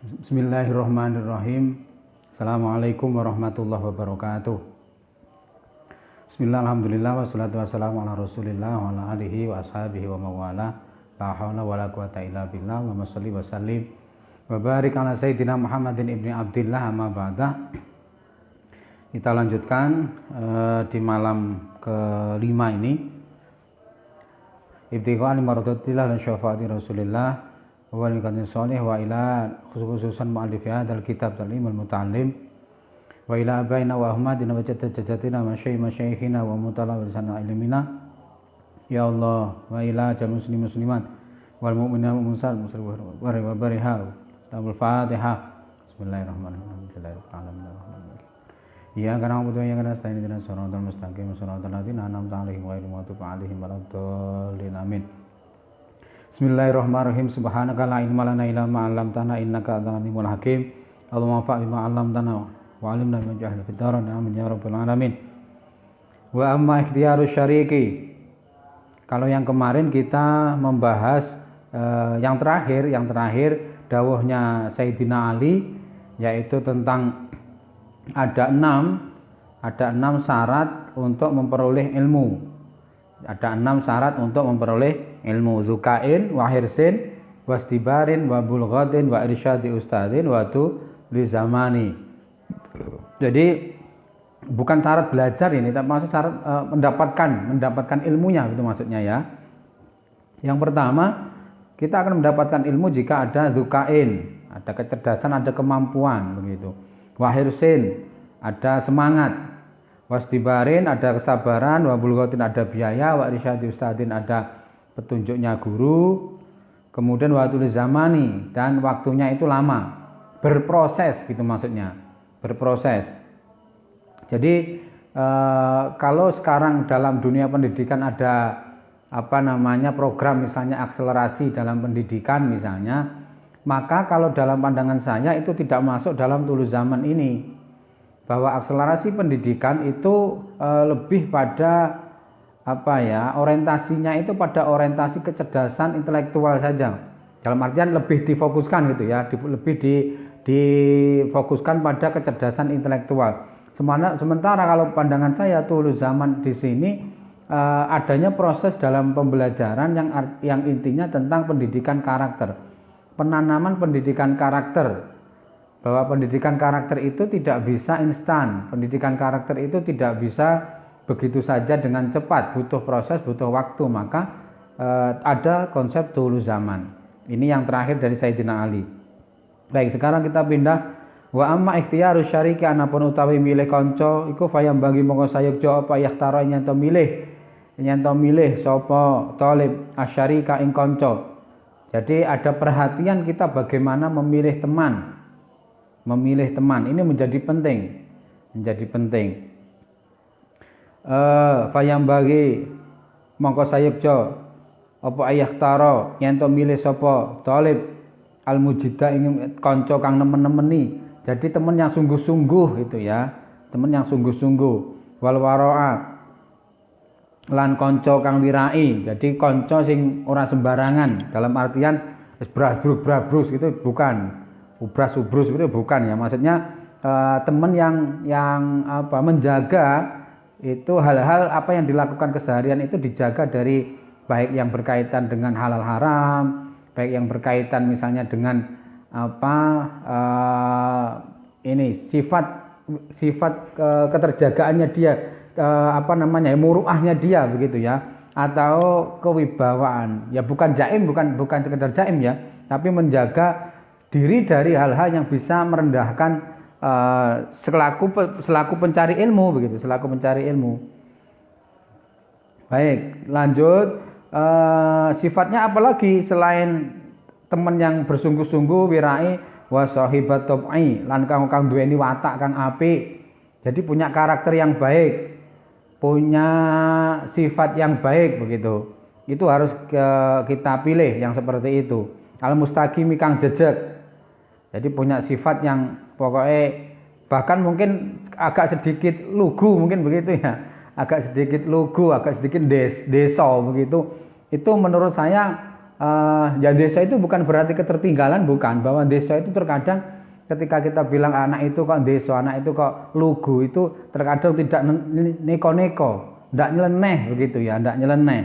Bismillahirrahmanirrahim. Assalamualaikum warahmatullahi wabarakatuh. Bismillah, alhamdulillah, wassalatu wassalamu ala rasulillah wa ala alihi wa ashabihi wa mawala. La hawla wa la quwata illa billah. Allahumma sholli wa sallim wa barik ala sayyidina Muhammadin ibni Abdillah, amma ba'da. Kita lanjutkan di malam kelima ini, ibtiqa'an maradatillah dan syafaati rasulillah wa likatin sholih wa ila khususan mu'allif hadzal kitab Ta'limul Muta'allim wa ila abaina wa ahmadina wa jaddatina wa masyayikhina wa mutalawwisana ilmina ya Allah wa ila jami'il muslimin muslimat wal mu'minina wal mu'minat wa barihal al-Fatihah. Bismillahirrahmanirrahim. Ya karena butuh yang kena selain dengan shiratal mustaqim shiratal ladzina an'amta 'alaihim ghairil maghdubi 'alaihim waladdallin. Amin. Bismillahirrahmanirrahim. Subhanaka la ilma lana illa ma 'allamtana innaka antal alimul hakim. Allahumma fa'alna ma 'allamtana wa 'allimna ma jahilna fid darin. Amin ya rabbal alamin. Wa amma ikhtiyarus syariki. Kalau yang kemarin kita membahas yang terakhir dawuhnya Sayyidina Ali, yaitu tentang ada enam syarat untuk memperoleh ilmu. Ada 6 syarat untuk memperoleh ilmu: zukain, wa hirsin, wastibarin, wa bulghatin, wa irsyadi ustadin, wa tu li zamani. Jadi bukan syarat belajar ini, tapi maksud syarat mendapatkan ilmunya, gitu maksudnya ya. Yang pertama, kita akan mendapatkan ilmu jika ada zukain, ada kecerdasan, ada kemampuan, begitu. Wa hirsin, ada semangat. Wasdibarin, ada kesabaran. Wa bulghatin, ada biaya. Wa irsyadi ustadin, ada petunjuknya guru. Kemudian wa tu li zamani, dan waktunya itu lama, berproses, gitu maksudnya, berproses. Jadi kalau sekarang dalam dunia pendidikan ada program misalnya akselerasi dalam pendidikan misalnya, maka kalau dalam pandangan saya itu tidak masuk dalam tulus zaman ini, bahwa akselerasi pendidikan itu lebih pada orientasinya itu pada orientasi kecerdasan intelektual saja, dalam artian lebih difokuskan gitu ya, lebih difokuskan pada kecerdasan intelektual. Sementara kalau pandangan saya tulus zaman di sini adanya proses dalam pembelajaran yang intinya tentang pendidikan karakter, penanaman pendidikan karakter, bahwa pendidikan karakter itu tidak bisa instan, pendidikan karakter itu tidak bisa begitu saja dengan cepat, butuh proses, butuh waktu. Maka ada konsep tulus zaman. Ini yang terakhir dari Sayyidina Ali. Baik, sekarang kita pindah. Wa amma ikhtiyarus syariki, anapun utawi milih kanca iku fayam bagi mongko sayekja apa yahtara yen to milih sapa talib asyarika ing kanca. Jadi ada perhatian kita bagaimana memilih teman. Memilih teman ini menjadi penting. Fayam bagi mongko sayekja apa ayahtara yen to milih sapa talib al mujida ing kanca kang nemen-nemeni. Jadi teman yang sungguh-sungguh itu ya, teman yang sungguh-sungguh. Wal waraa, lan kanca kang wirai. Jadi kanca sing ora sembarangan, dalam artian brabrus gitu bukan. Ubras-ubrus itu bukan ya. Maksudnya teman yang menjaga itu hal-hal apa yang dilakukan keseharian itu dijaga dari baik yang berkaitan dengan halal haram, baik yang berkaitan misalnya dengan sifat keterjagaannya dia, muruahnya dia begitu ya, atau kewibawaan ya, bukan jaim, bukan sekedar jaim ya, tapi menjaga diri dari hal-hal yang bisa merendahkan selaku pencari ilmu begitu, selaku pencari ilmu. Baik, lanjut. Sifatnya apalagi selain teman yang bersungguh-sungguh, wirai, wa sahibat tab'i, lan kang duweni watak kang apik. Jadi punya karakter yang baik, punya sifat yang baik begitu. Itu harus kita pilih yang seperti itu. Al mustaqimi kang jejeg. Jadi punya sifat yang pokoknya bahkan mungkin agak sedikit lugu, mungkin begitu ya, agak sedikit lugu, agak sedikit deso begitu. Itu menurut saya ya desa itu bukan berarti ketertinggalan, bukan. Bahwa desa itu terkadang ketika kita bilang anak itu kok desa, anak itu kok lugu, itu terkadang tidak neko-neko, tidak nyeleneh begitu ya, tidak nyeleneh.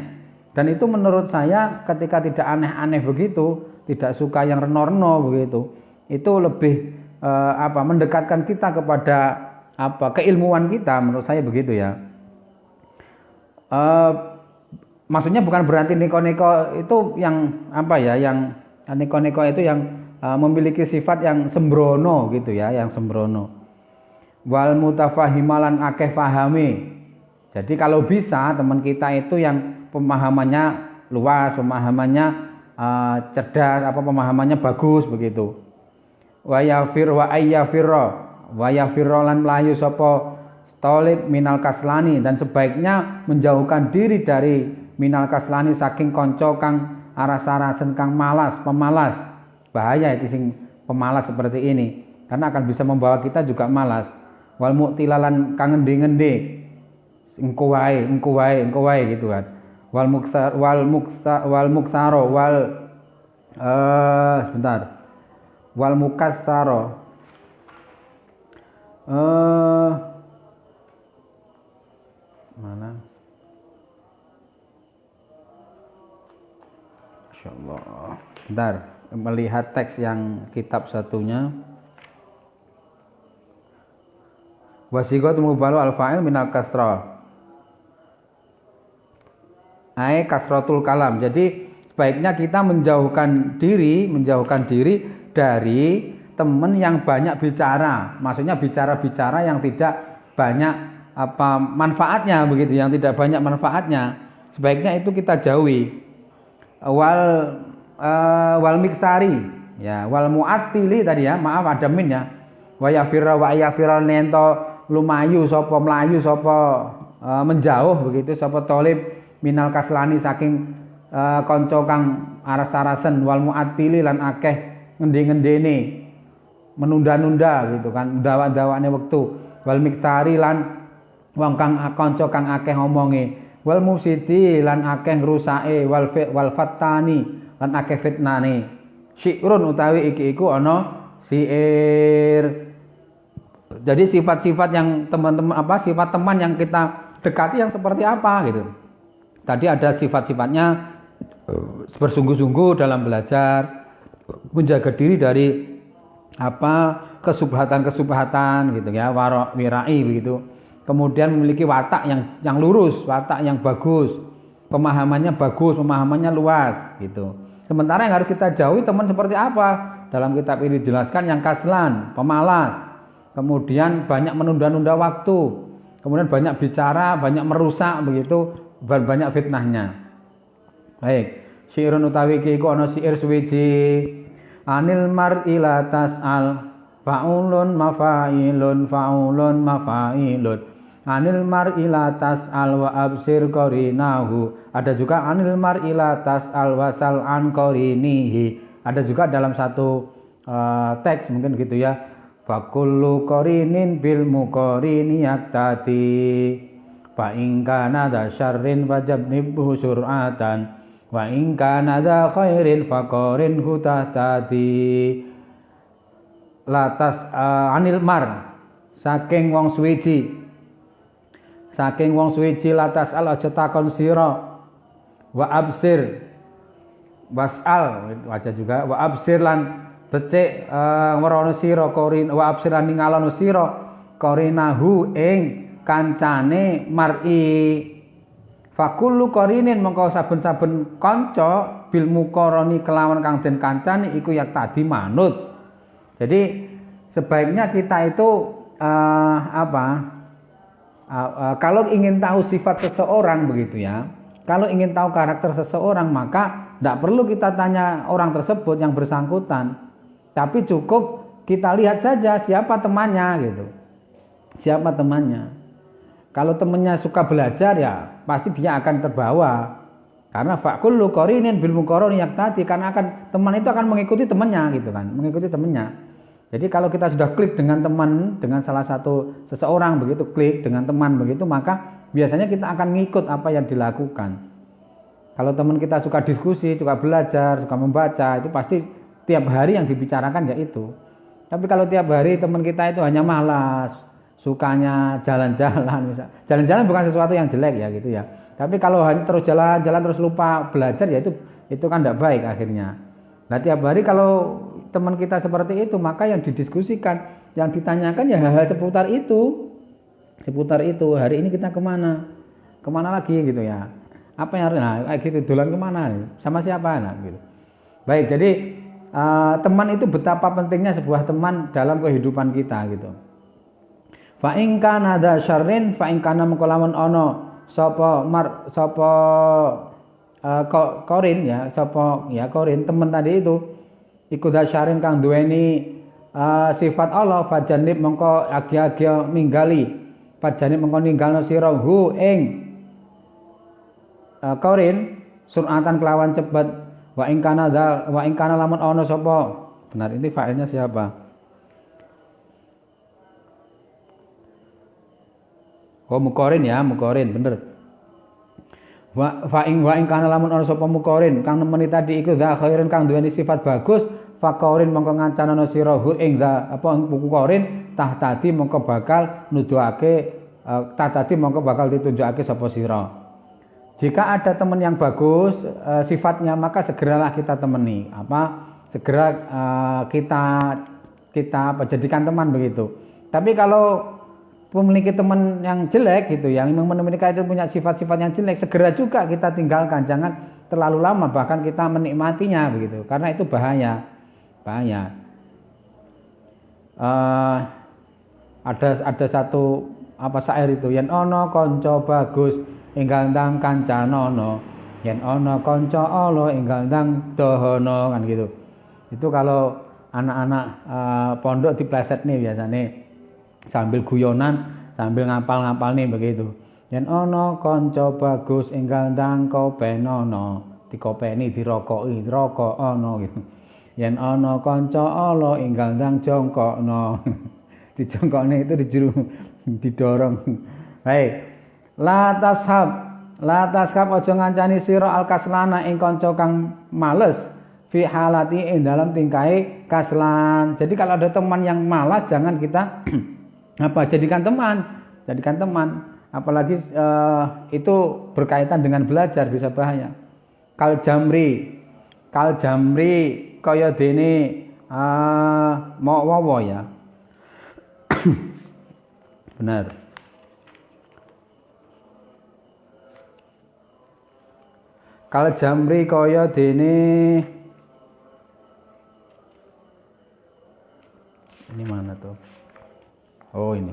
Dan itu menurut saya ketika tidak aneh-aneh begitu, tidak suka yang reno-reno begitu, itu lebih mendekatkan kita kepada keilmuan kita, menurut saya begitu ya. Maksudnya bukan berarti neko-neko itu yang yang neko-neko itu yang memiliki sifat yang sembrono gitu ya, yang sembrono. Wal mutafahimalan akeh fahami. Jadi kalau bisa teman kita itu yang pemahamannya luas, pemahamannya cerdas, pemahamannya bagus begitu. Wa yafir wa ayyafirra wa yafirra lan mlayu sapa tolib minal kaslani, dan sebaiknya menjauhkan diri dari minal kaslani saking kanca kang aras-arasen kang malas, pemalas. Bahaya itu sing pemalas seperti ini, karena akan bisa membawa kita juga malas. Wal mu'tilalan kang ngendi-ngendi, engko wae gitu kan. Wal muksaro wal mukassaro mana? Insyaallah. Bentar, melihat teks yang kitab satunya. Wasiqatul mubalu al-fa'il minal kasra. Kasratul kalam. Jadi sebaiknya kita menjauhkan diri dari teman yang banyak bicara. Maksudnya bicara-bicara yang tidak banyak manfaatnya begitu, yang tidak banyak manfaatnya. Sebaiknya itu kita jauhi. Wal miksari ya, wal mu'attili tadi ya, maaf ada min ya. Wa yafirra nento lumayu sapa mlayu sapa menjauh begitu sapa tolib minal kaslani saking kanca kang aras-arasen, wal mu'attili lan akeh ngendi-ngendene menunda-nunda gitu kan, dawa-dawane wektu. Wal miktari lan wong kang kanca kang akeh ngomonge, wal mufsidi lan akeh ngrusake, wal fattani lan akeh fitnane. Syi'run utawi iki iku ana syair. Jadi sifat-sifat yang teman-teman sifat teman yang kita dekati yang seperti apa gitu. Tadi ada sifat-sifatnya bersungguh-sungguh dalam belajar, menjaga diri dari kesubhatan gitu ya, wirai begitu. Kemudian memiliki watak yang lurus, watak yang bagus, pemahamannya bagus, pemahamannya luas gitu. Sementara yang harus kita jauhi teman seperti apa? Dalam kitab ini dijelaskan yang kaslan, pemalas, kemudian banyak menunda-nunda waktu, kemudian banyak bicara, banyak merusak begitu, banyak fitnahnya. Baik, syairun utawi iki iku ana syair suwiji. Anil mar'i la tas'al fa'ulun mafailun. Anil mar'i la tas'al wa absir qarinahu. Ada juga anil mar'i la tas'al wa sal'an qarinihi. Ada juga dalam satu teks mungkin gitu ya. Fa kullu qarinin bil muqarini yaktati. Fa in kana dza syarrin fajabnihu sur'atan. Wa in kana dza khairin faqarin hutati. Latas anil mar saking wong suwiji latas al aja takon sira wa absir wasal waca juga wa absir lan becik werono sira korin wa absir lan ningalono sira korinahu ing kancane mar'i. Fakullu qarinin mengko saben-saben kanca bil muqarani kelawan kang den kancani iku yak tadi manut. Jadi sebaiknya kita itu kalau ingin tahu sifat seseorang begitu ya, kalau ingin tahu karakter seseorang maka tidak perlu kita tanya orang tersebut yang bersangkutan, tapi cukup kita lihat saja siapa temannya gitu, siapa temannya. Kalau temannya suka belajar ya pasti dia akan terbawa, karena fakullu qarinin bil muqarrani yaktati, karena teman itu akan mengikuti temannya gitu kan, mengikuti temannya. Jadi kalau kita sudah klik dengan teman, dengan salah satu seseorang begitu, klik dengan teman begitu, maka biasanya kita akan ngikut apa yang dilakukan. Kalau teman kita suka diskusi, suka belajar, suka membaca, itu pasti tiap hari yang dibicarakan ya itu. Tapi kalau tiap hari teman kita itu hanya malas, sukanya jalan-jalan, misal. Jalan-jalan bukan sesuatu yang jelek ya gitu ya. Tapi kalau terus jalan-jalan terus lupa belajar ya itu kan tidak baik akhirnya. Nah tiap hari kalau teman kita seperti itu, maka yang didiskusikan, yang ditanyakan ya hal-hal seputar itu. Seputar itu, hari ini kita kemana lagi gitu ya. Apa yang harus, nah gitu, dolan kemana, sama siapa, nah gitu. Baik, jadi teman itu betapa pentingnya sebuah teman dalam kehidupan kita gitu. Fa in kana dza syarrin fa in kana mukalamun ono sapa korin ya, sapa ya korin teman tadi itu iku dza syarrin kang duweni sifat Allah fajanib mengko agi-agi ninggali fajanib mengko ninggalno sira hu ing korin suratan kelawan cepet wa ing kana lamun ono sapa. Benar, ini fa'ilnya siapa? Oh mukorin ya, mukorin bener. Wa ing kana lamun ono sapa mukorin kang nemeni tadi iku za khairin kang duweni sifat bagus faqorin mongko ngancanono sira hu ing za apa mukorin tadi mongko bakal nuduhake tadi mongko bakal ditunjukake sapa sira. Jika ada teman yang bagus sifatnya, maka segeralah kita temani. Segera kita jadikan teman begitu. Tapi kalau memiliki teman yang jelek gitu, yang memiliki itu punya sifat-sifat yang jelek, segera juga kita tinggalkan. Jangan terlalu lama, bahkan kita menikmatinya begitu. Karena itu bahaya. Ada satu syair itu, yen ono konco bagus enggal ndang kancanono, yen ana kanca ala enggal ndang dahono, kan gitu. Itu kalau anak-anak pondok diplesetne biasane sambil guyonan, sambil ngapal-ngapal nih begitu. Yen ana kanca bagus enggal ndang kopenono, dikopeni dirokoki, rokokono gitu. Yen ana kanca ala enggal ndang jongkokno. Dijongkokne itu didorong. Baik. La tashab aja ngancani sira al-kaslana ing kanca kang males fi halati ing dalam tingkahe kaslan. Jadi kalau ada teman yang malas jangan kita jadikan teman. Apalagi itu berkaitan dengan belajar bisa bahaya. Kal jamri kaya dene mau wawa ya. Benar. Kal jamri kaya dene ini mana tuh? Oh ini.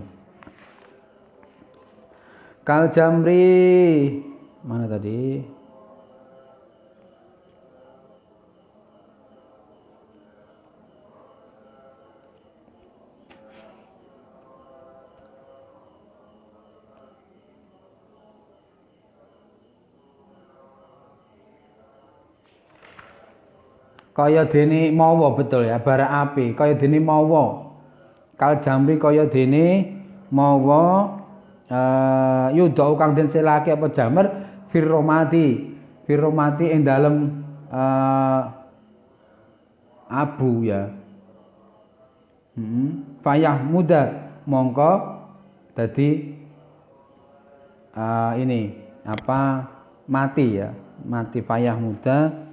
Kal jamri mana tadi? Kaya dene mawa, betul ya, bara api kaya dene mawa. Kal jamri kaya dene mawa yudau kang den selake apa jamr firromati ing dalem abu ya. Fayah muda mongko dadi ini mati ya, mati fayah muda.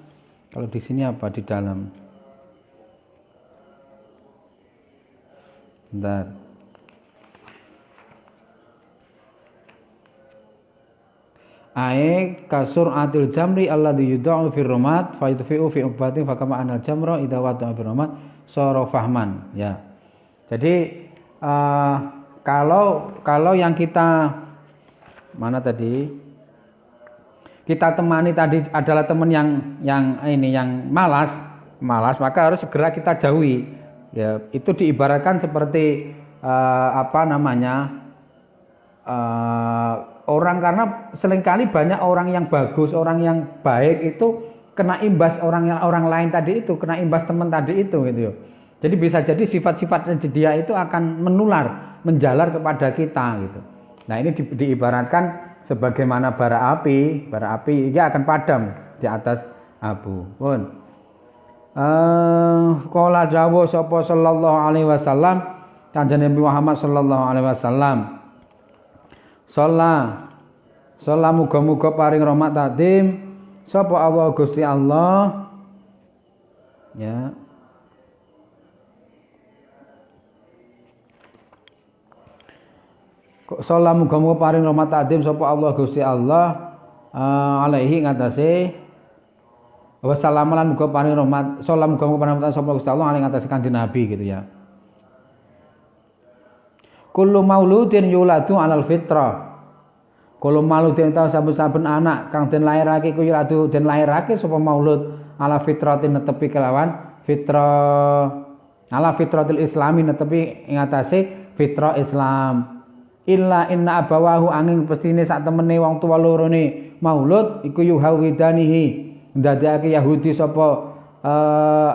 Kalau di sini apa di dalam? Bentar. Ae kasur atil jamri alladhi yudau fi rumat fa yutfi'u fi ubatin fa kama anal jamra idza wada'a fi rumat sara fahman ya. Jadi kalau yang kita mana tadi? Kita temani tadi adalah teman yang malas, maka harus segera kita jauhi. Ya, itu diibaratkan seperti orang, karena seringkali banyak orang yang bagus, orang yang baik itu kena imbas orang lain tadi itu, kena imbas teman tadi itu gitu. Jadi bisa jadi sifat-sifat dia itu akan menular, menjalar kepada kita gitu. Nah, ini diibaratkan sebagaimana bara api dia akan padam di atas abu. Pun qala dawuh sapa sallallahu alaihi wasallam, Kanjeng Nabi Muhammad sallallahu alaihi wasallam, Sholat muga-muga paring rahmat tadim sapa Allah Gusti Allah, ya. Sholat muga-muga paring rahmat tadim sapa Allah Gusti Allah alaihi ngatasi wasallam lan muga paring rahmat, sholat muga-muga paring rahmat sapa Gusti Allah alaihi ngatasi Kanjeng Nabi gitu ya. Kullu mauludin yuladu alal fitrah. Kullu mauludin ta saben-saben anak kang den lairake ku yuladu den lairake sapa maulud ala fitratin netepi kelawan fitrah, ala fitratil islami netepi ing atase fitrah Islam. Illa inna abawahu angin pestine sak temene wong tuwa lorone maulud iku yuhawidanihi ndadekake Yahudi sapa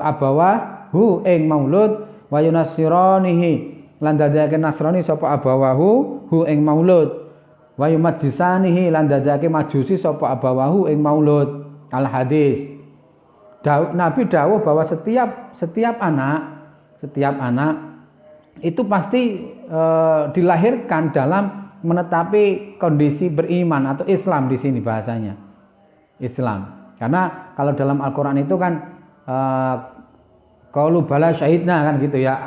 abawahu ing maulud wa yunasiranihi lan dadekake Nasrani sapa abawahu hu ing maulud wa yumajisanihi lan dadekake Majusi sapa abawahu ing maulud. Al hadis Nabi dawuh bahwa setiap anak itu pasti dilahirkan dalam menetapi kondisi beriman atau Islam. Di sini bahasanya Islam, karena kalau dalam Al-Qur'an itu kan qaulu bala syahidna kan gitu ya,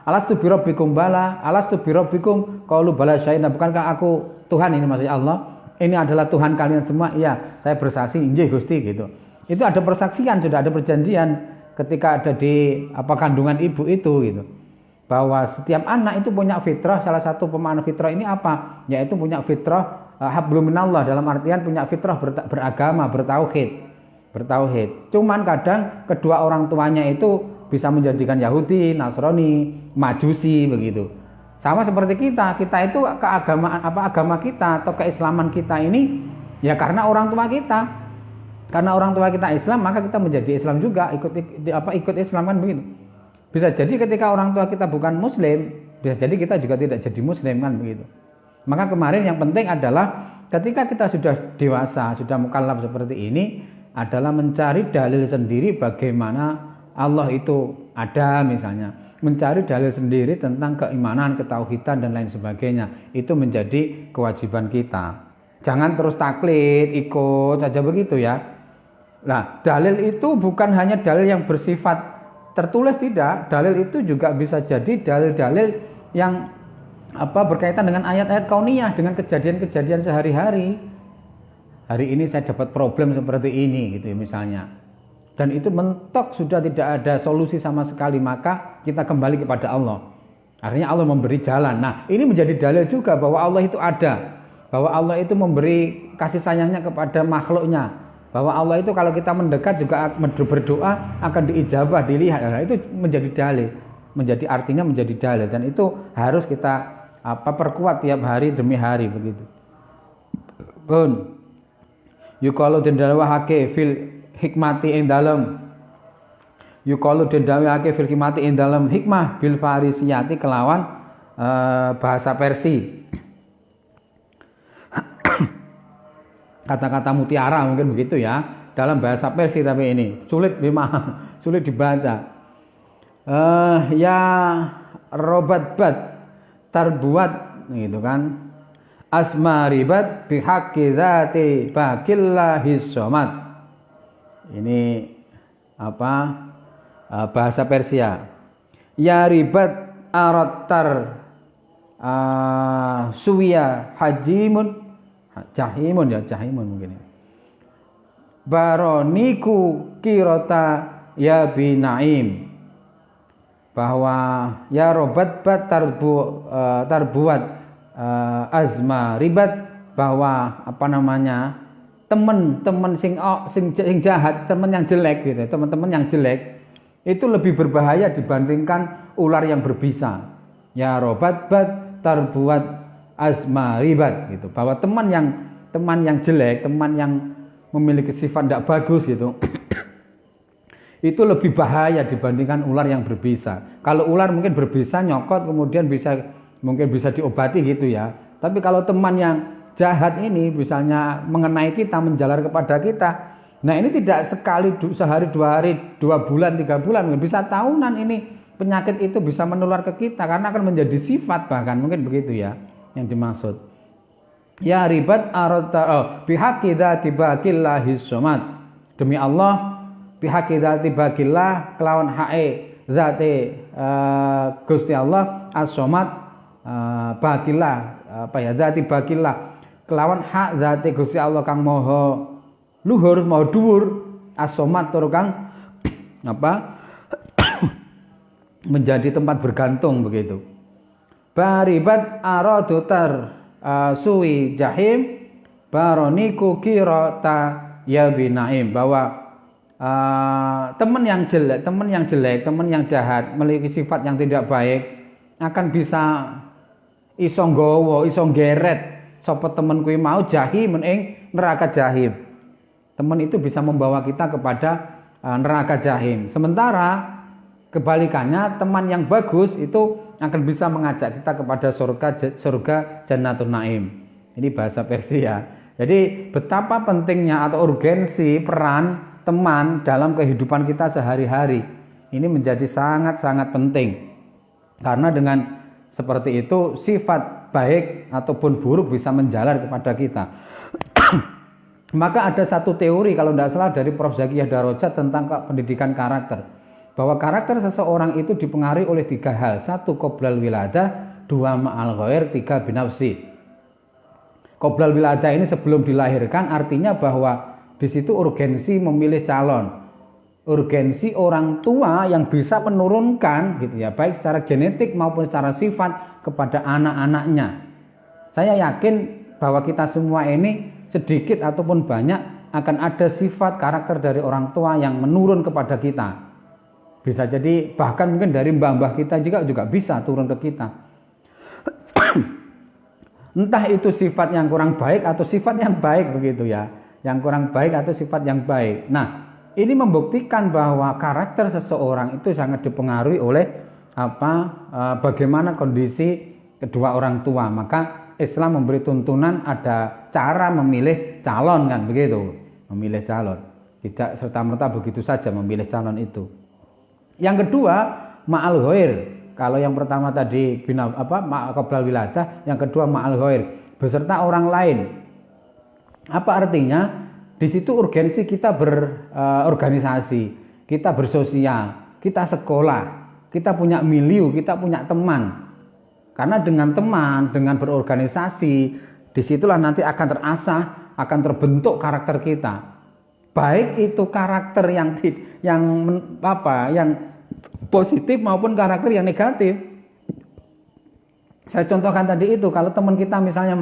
alastu birabbikum bala, alastu birabbikum qaulu bala syahidna, bukankah aku Tuhan, ini maksudnya Allah, ini adalah Tuhan kalian semua? Iya, saya bersaksi, nggih Gusti gitu. Itu ada persaksian, sudah ada perjanjian ketika ada di kandungan ibu itu gitu. Bahwa setiap anak itu punya fitrah. Salah satu pemakna fitrah ini apa? Yaitu punya fitrah hablum minallah, dalam artian punya fitrah beragama, bertauhid. Cuman kadang kedua orang tuanya itu bisa menjadikan Yahudi, Nasrani, Majusi begitu. Sama seperti kita itu keagamaan agama kita atau keislaman kita ini ya karena orang tua kita. Karena orang tua kita Islam, maka kita menjadi Islam juga, ikut Islam kan begitu. Bisa jadi ketika orang tua kita bukan Muslim, bisa jadi kita juga tidak jadi Muslim kan begitu. Maka kemarin yang penting adalah ketika kita sudah dewasa, sudah mukallaf seperti ini, adalah mencari dalil sendiri bagaimana Allah itu ada misalnya. Mencari dalil sendiri tentang keimanan, ketauhidan dan lain sebagainya. Itu menjadi kewajiban kita. Jangan terus taklid, ikut saja begitu ya. Nah, dalil itu bukan hanya dalil yang bersifat tertulis, tidak. Dalil itu juga bisa jadi dalil-dalil yang berkaitan dengan ayat-ayat kauniyah, dengan kejadian-kejadian sehari-hari. Hari ini saya dapat problem seperti ini gitu misalnya. Dan itu mentok sudah tidak ada solusi sama sekali, maka kita kembali kepada Allah. Akhirnya Allah memberi jalan. Nah, ini menjadi dalil juga bahwa Allah itu ada. Bahwa Allah itu memberi kasih sayangnya kepada makhluknya. Bahwa Allah itu kalau kita mendekat juga berdoa akan diijabah, dilihat. Nah, itu menjadi dalil, artinya menjadi dalil, dan itu harus kita perkuat tiap hari demi hari begitu. Pun yuqalu den dawuhake fil hikmati ing dalem, yuqalu den dawuhake fil hikmati ing dalem hikmah bil farisiyati kelawan bahasa Persia. Kata-kata mutiara mungkin begitu ya, dalam bahasa Persia, tapi ini sulit memang sulit dibaca. Ya robat bat terbuat gitu kan, asma ribat bihaqqi dzati baqillahis somad. Ini bahasa Persia. Ya ribat aratar suwiya hajimun jahimun mungkin. Baroniku kirota ya binaim, bahwa ya robat bat terbuat azma ribat, bahwa teman-teman sing jahat, teman yang jelek gitu, teman-teman yang jelek itu lebih berbahaya dibandingkan ular yang berbisa. Ya robat bat terbuat azma ribat gitu, bahwa teman yang jelek, teman yang memiliki sifat tidak bagus gitu itu lebih bahaya dibandingkan ular yang berbisa. Kalau ular mungkin berbisa nyokot kemudian mungkin bisa diobati gitu ya, tapi kalau teman yang jahat ini misalnya mengenai kita, menjalar kepada kita. Nah ini tidak sekali, sehari, 2 hari, 2 bulan, 3 bulan, bisa tahunan ini penyakit itu bisa menular ke kita karena akan menjadi sifat bahkan mungkin begitu ya yang dimaksud. Ya ribat arata bihaqi dzati baqillahi somad. Demi Allah bihaqi dzati baqillah kelawan hae zate Gusti Allah as-somad baqillah zati baqillah kelawan hak zate Gusti Allah kang maha luhur mau dhuwur as-somad tur kang menjadi tempat bergantung begitu. Baribat aradutar suwi jahim baroniku kirata ya binaim, bahwa teman yang jelek, teman yang jahat, memiliki sifat yang tidak baik akan bisa iso nggawa, iso ngeret sapa temen kuwi mau jahim ing neraka jahim. Teman itu bisa membawa kita kepada neraka jahim. Sementara kebalikannya, teman yang bagus itu akan bisa mengajak kita kepada surga Jannatun Naim. Ini bahasa Persia. Jadi betapa pentingnya atau urgensi peran teman dalam kehidupan kita sehari-hari. Ini menjadi sangat-sangat penting. Karena dengan seperti itu sifat baik ataupun buruk bisa menjalar kepada kita. Maka ada satu teori kalau tidak salah dari Prof. Zakiyah Darajat tentang pendidikan karakter, bahwa karakter seseorang itu dipengaruhi oleh 3 hal. 1 qoblal wiladah, 2 ma'al ghair, 3 binafsi. Qoblal wiladah ini sebelum dilahirkan, artinya bahwa di situ urgensi memilih calon, urgensi orang tua yang bisa menurunkan gitu ya, baik secara genetik maupun secara sifat kepada anak-anaknya. Saya yakin bahwa kita semua ini sedikit ataupun banyak akan ada sifat karakter dari orang tua yang menurun kepada kita. Bisa jadi bahkan mungkin dari mbah-mbah kita juga bisa turun ke kita. Entah itu sifat yang kurang baik atau sifat yang baik begitu ya. Yang kurang baik atau sifat yang baik. Nah, ini membuktikan bahwa karakter seseorang itu sangat dipengaruhi oleh bagaimana kondisi kedua orang tua. Maka Islam memberi tuntunan ada cara memilih calon kan begitu. Memilih calon. Tidak serta-merta begitu saja memilih calon itu. Yang kedua, ma'al ghair. Kalau yang pertama tadi qoblal wiladah, yang kedua ma'al ghair, beserta orang lain. Apa artinya? Di situ urgensi kita berorganisasi, kita bersosial, kita sekolah, kita punya milieu, kita punya teman. Karena dengan teman, dengan berorganisasi, disitulah nanti akan terasah, akan terbentuk karakter kita. Baik itu karakter yang positif maupun karakter yang negatif. Saya contohkan tadi itu, kalau teman kita misalnya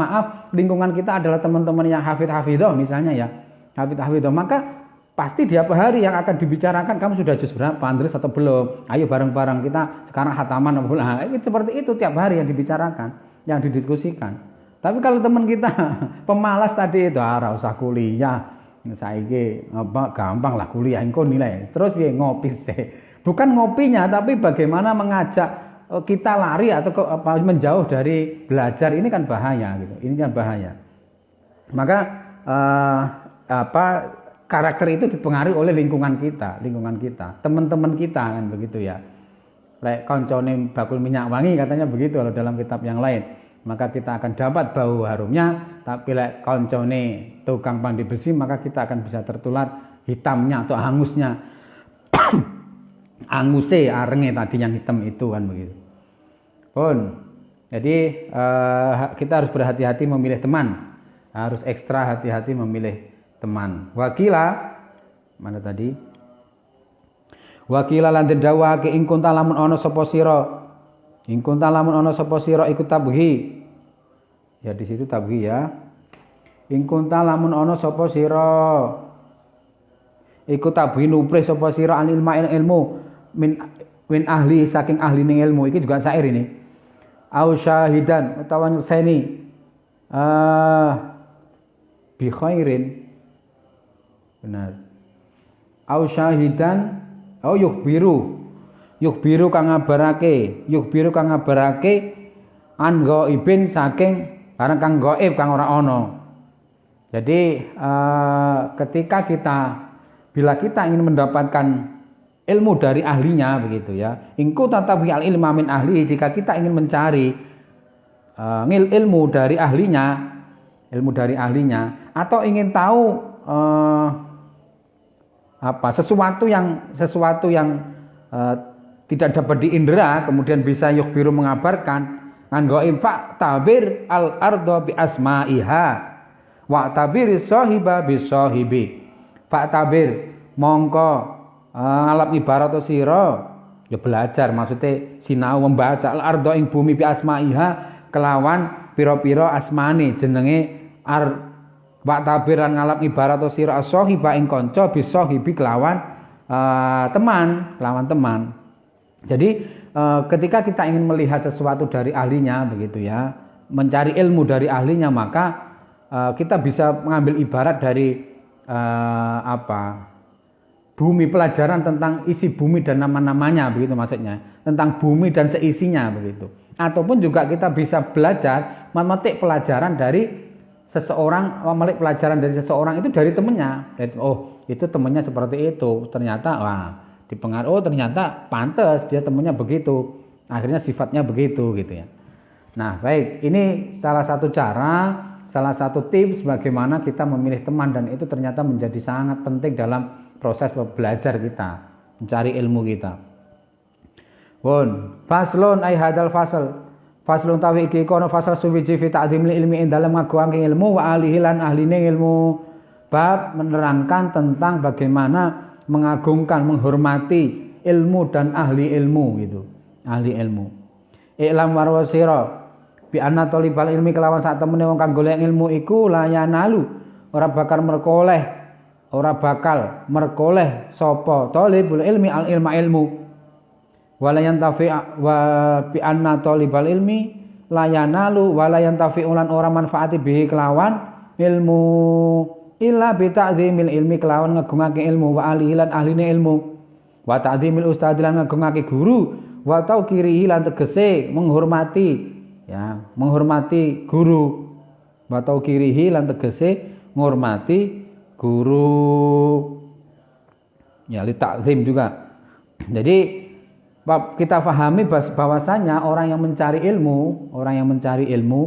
lingkungan kita adalah teman-teman yang hafidh-hafidhoh misalnya ya, hafidh-hafidhoh, maka pasti di apa hari yang akan dibicarakan, kamu sudah juz berapa, Andres atau belum, ayo bareng-bareng kita sekarang khataman atau belum. Seperti itu tiap hari yang dibicarakan, yang didiskusikan. Tapi kalau teman kita pemalas tadi itu, ora usah kuliah, saiki gampang lah kuliah engko nilai. Terus piye ngopi sih. Bukan ngopinya tapi bagaimana mengajak kita lari atau menjauh dari belajar, ini kan bahaya gitu. Ini kan bahaya. Maka karakter itu dipengaruhi oleh lingkungan kita, teman-teman kita kan begitu ya. Lek koncone bakul minyak wangi katanya begitu kalau dalam kitab yang lain. Maka kita akan dapat bau harumnya, tapi lek koncone tukang pandai besi maka kita akan bisa tertular hitamnya atau hangusnya. Anguse arenge tadi yang hitam itu kan begitu. Jadi kita harus berhati-hati memilih teman. Harus ekstra hati-hati memilih teman. Wakila mana tadi? Wakila lan dawuhake ing kunta lamun ana sapa sira. Ing kunta lamun ana sapa sira iku tabhi. Ya di situ tabhi ya. Ing kunta lamun ana sapa sira iku tabhi nuprih sapa sira an ilmu min ahli saking ahli ning ilmu. Iki juga syair ini. Au syahidan utawa nyekseni bi khairin. Benar. Au syahidan au yukhbiru kang ngabarake an ghaibin saking Barang kang gaib kang ora ana. Jadi bila kita ingin mendapatkan ilmu dari ahlinya begitu ya. Ingku tatabi al ilma min ahli, jika kita ingin mencari ilmu dari ahlinya atau ingin tahu sesuatu yang tidak dapat diindra kemudian bisa yukhbiru mengabarkan nganggo infak tabir al ardo bi asmaiha wa tabir sahiba bi sahibi fa tabir mongko ngalap ibarat sira ya belajar maksudnya sinau membaca al ardo ing bumi bi asmaiha kelawan pira-pira asmane jenenge wa tabiran ngalap ibarat sira sahiba ing kanca bi sahibi kelawan teman. Jadi ketika kita ingin melihat sesuatu dari ahlinya begitu ya, mencari ilmu dari ahlinya, maka kita bisa mengambil ibarat dari bumi, pelajaran tentang isi bumi dan nama-namanya begitu maksudnya, tentang bumi dan seisinya begitu. Ataupun juga kita bisa belajar memetik pelajaran dari seseorang itu dari temannya. Oh, itu temannya seperti itu. Ternyata ternyata pantas dia temannya begitu. Akhirnya sifatnya begitu gitu ya. Nah, baik, ini salah satu tips bagaimana kita memilih teman, dan itu ternyata menjadi sangat penting dalam proses belajar kita, mencari ilmu kita. Faslun ay hadal fasl. Faslun tawi iki kono fasal suwiji fi ta'zimil ilmi ing dalem ngagungaken ilmu wa alihi lan ahline ilmu. Bab menerangkan tentang bagaimana mengagungkan, menghormati ilmu dan ahli ilmu gitu. Ahli ilmu. I'lam warwasira bi anna talibal ilmi kelawan sak temene wong kang golek ilmu iku layanalu ora bakal merkoleh sapa talibul ilmi al ilma ilmu. Walayan tafi wa bi anna talibal ilmi layanalu walayan tafi ulan ora manfaati bihi kelawan ilmu illa bi ta'zimil ilmi kelawan ngagungake ilmu wa alihi lan ahline ilmu wa ta'zimil ustadz lan ngagungake guru wa tauqirihi lan tegese menghormati guru wa tauqirihi lan tegese menghormati guru ya li ta'zim juga. Jadi kita pahami bahwasanya orang yang mencari ilmu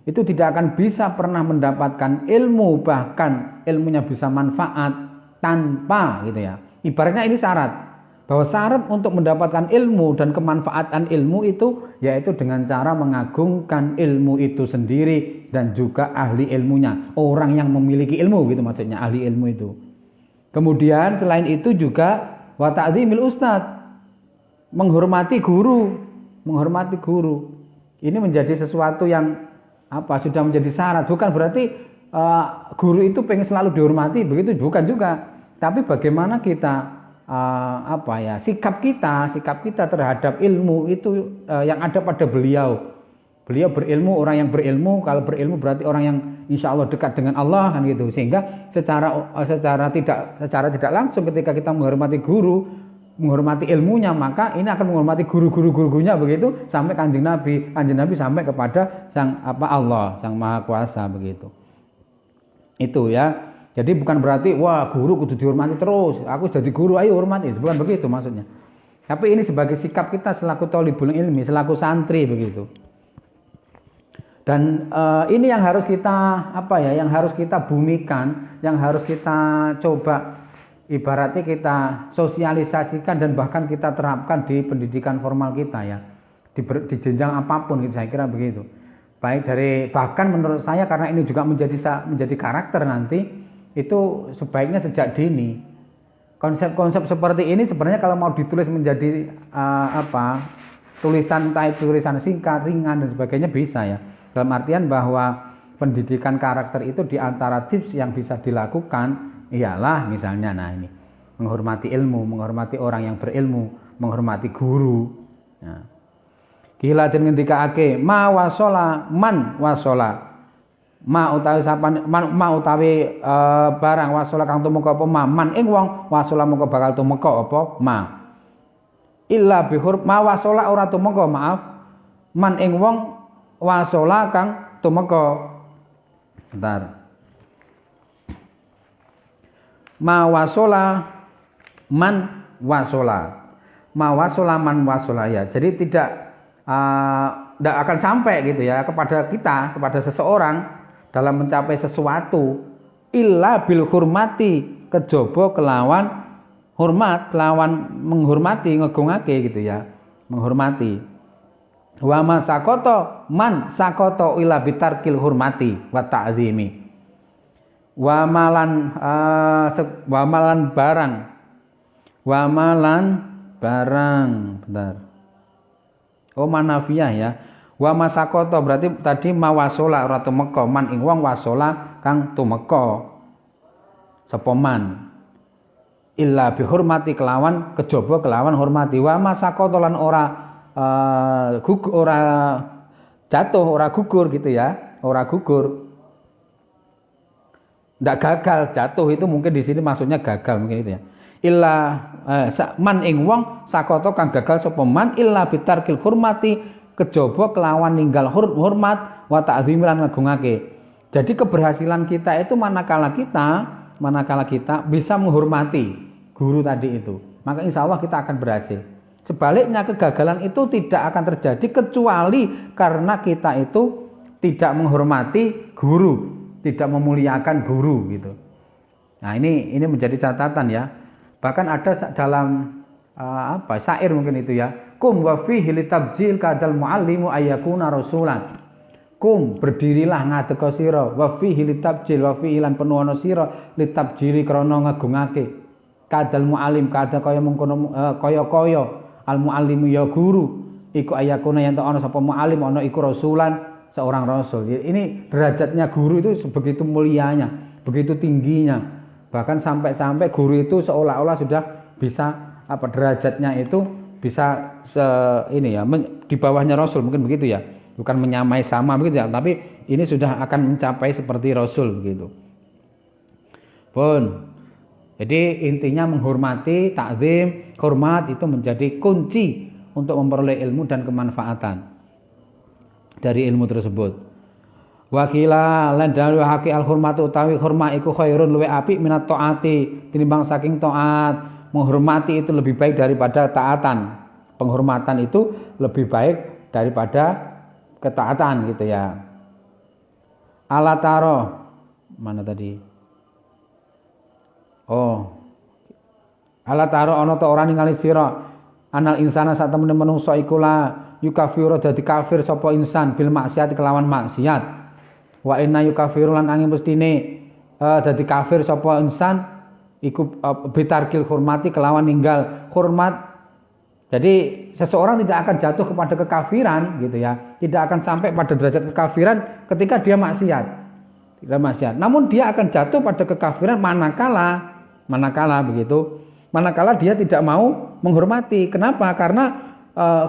itu tidak akan bisa pernah mendapatkan ilmu, bahkan ilmunya bisa manfaat tanpa gitu ya. Ibaratnya ini syarat, bahwa syarat untuk mendapatkan ilmu dan kemanfaatan ilmu itu yaitu dengan cara mengagungkan ilmu itu sendiri dan juga ahli ilmunya, orang yang memiliki ilmu gitu maksudnya, ahli ilmu itu. Kemudian selain itu juga wa ta'zimil ustadz, menghormati guru. Ini menjadi sesuatu yang sudah menjadi syarat. Bukan berarti guru itu pengen selalu dihormati, begitu bukan juga. Tapi bagaimana kita sikap kita terhadap ilmu itu yang ada pada beliau. Beliau berilmu, orang yang berilmu, kalau berilmu berarti orang yang insya Allah dekat dengan Allah kan gitu. Sehingga secara tidak langsung ketika kita menghormati guru, menghormati ilmunya, maka ini akan menghormati guru-gurunya begitu sampai kanjeng Nabi sampai kepada sang Allah, sang Maha Kuasa begitu. Itu ya. Jadi bukan berarti wah guru kudu dihormati terus, aku jadi guru ayo hormati, bukan begitu maksudnya. Tapi ini sebagai sikap kita selaku thalibul ilmi, selaku santri begitu. Dan ini yang harus kita yang harus kita bumikan, yang harus kita coba ibaratnya kita sosialisasikan dan bahkan kita terapkan di pendidikan formal kita ya, di jenjang apapun gitu, saya kira begitu. Bahkan menurut saya karena ini juga menjadi karakter nanti, itu sebaiknya sejak dini. Konsep-konsep seperti ini sebenarnya kalau mau ditulis menjadi tulisan singkat, ringan dan sebagainya bisa ya. Dalam artian bahwa pendidikan karakter itu diantara tips yang bisa dilakukan ialah misalnya ini menghormati ilmu, menghormati orang yang berilmu, menghormati guru. Nah. Kila den ngendikake ma wasola man wasola. Ma utawi barang wasola kang tumeka apa man ing wong wasola mongko bakal tumeka apa ma. Illa bihur ma wasola ora tumeka maaf man ing wong wasola kang tumeka. Bentar. Ma wasola man wasola. Ma wasola man wasola ya. Jadi tidak akan sampai gitu ya kepada kita, kepada seseorang dalam mencapai sesuatu illa bil hurmati, kejaba kelawan hormat, kelawan menghormati, ngegungake gitu ya, menghormati. Wa ma sakoto man sakoto illa bitarkil hurmati wa ta'zimi. Wa malan barang bentar. Oh manafiyah ya. Wa masakoto berarti tadi mawasola ora tumeka, man ing wong wasola kang tumeka sapa man. Illa bihormati kelawan kejaba kelawan hormati. Wa masakoto lan ora jatuh, ora gugur gitu ya, ora gugur. Ndak gagal jatuh itu mungkin di sini maksudnya gagal mungkin itu ya. Illa man ing wong sakoto kang gagal sapa man illa bitarkil hurmati, kejaba kelawan ninggal hormat wa ta'zim lan ngagungake. Jadi keberhasilan kita itu manakala kita bisa menghormati guru tadi itu, maka insya Allah kita akan berhasil. Sebaliknya kegagalan itu tidak akan terjadi kecuali karena kita itu tidak menghormati guru, tidak memuliakan guru gitu. Nah ini menjadi catatan ya. Bahkan ada dalam syair mungkin itu ya. Kum wa fihi litabjil kadal muallimu ayyakuna rasulan. Kum berdirilah ngadeka sira wa fihi litabjil wa fihi lan penuh ana sira litabjili krana ngagungake. Kadal muallim kada kaya mengkono kaya al muallimu ya guru iku ayyakuna yen ana sapa muallim ana iku rasulan, seorang rasul. Ini derajatnya guru itu begitu mulianya, begitu tingginya. Bahkan sampai guru itu seolah-olah sudah bisa derajatnya itu bisa di bawahnya rasul mungkin begitu ya. Bukan menyamai sama begitu ya, tapi ini sudah akan mencapai seperti rasul begitu. Pun. Jadi intinya menghormati, takzim, hormat itu menjadi kunci untuk memperoleh ilmu dan kemanfaatan dari ilmu tersebut. Wakila lan dawuhake al hurmatu utawi hormat iku khairun luwe apik minat taati tinimbang saking taat. Menghormati itu lebih baik daripada taatan. Penghormatan itu lebih baik daripada ketaatan gitu ya. Alataro mana tadi? Oh. Alataro ana ta ora ningali sira anal insana sak temene manungsa iku la yukafiru dadi kafir sapa insan bil maksiat kelawan maksiat. Wa inna yukafiru lan angin mestine dadi kafir sapa insan iku bitarkil hormati kelawan ninggal hormat. Jadi seseorang tidak akan jatuh kepada kekafiran gitu ya. Tidak akan sampai pada derajat kekafiran ketika dia maksiat. Tidak maksiat. Namun dia akan jatuh pada kekafiran manakala begitu. Manakala dia tidak mau menghormati. Kenapa? Karena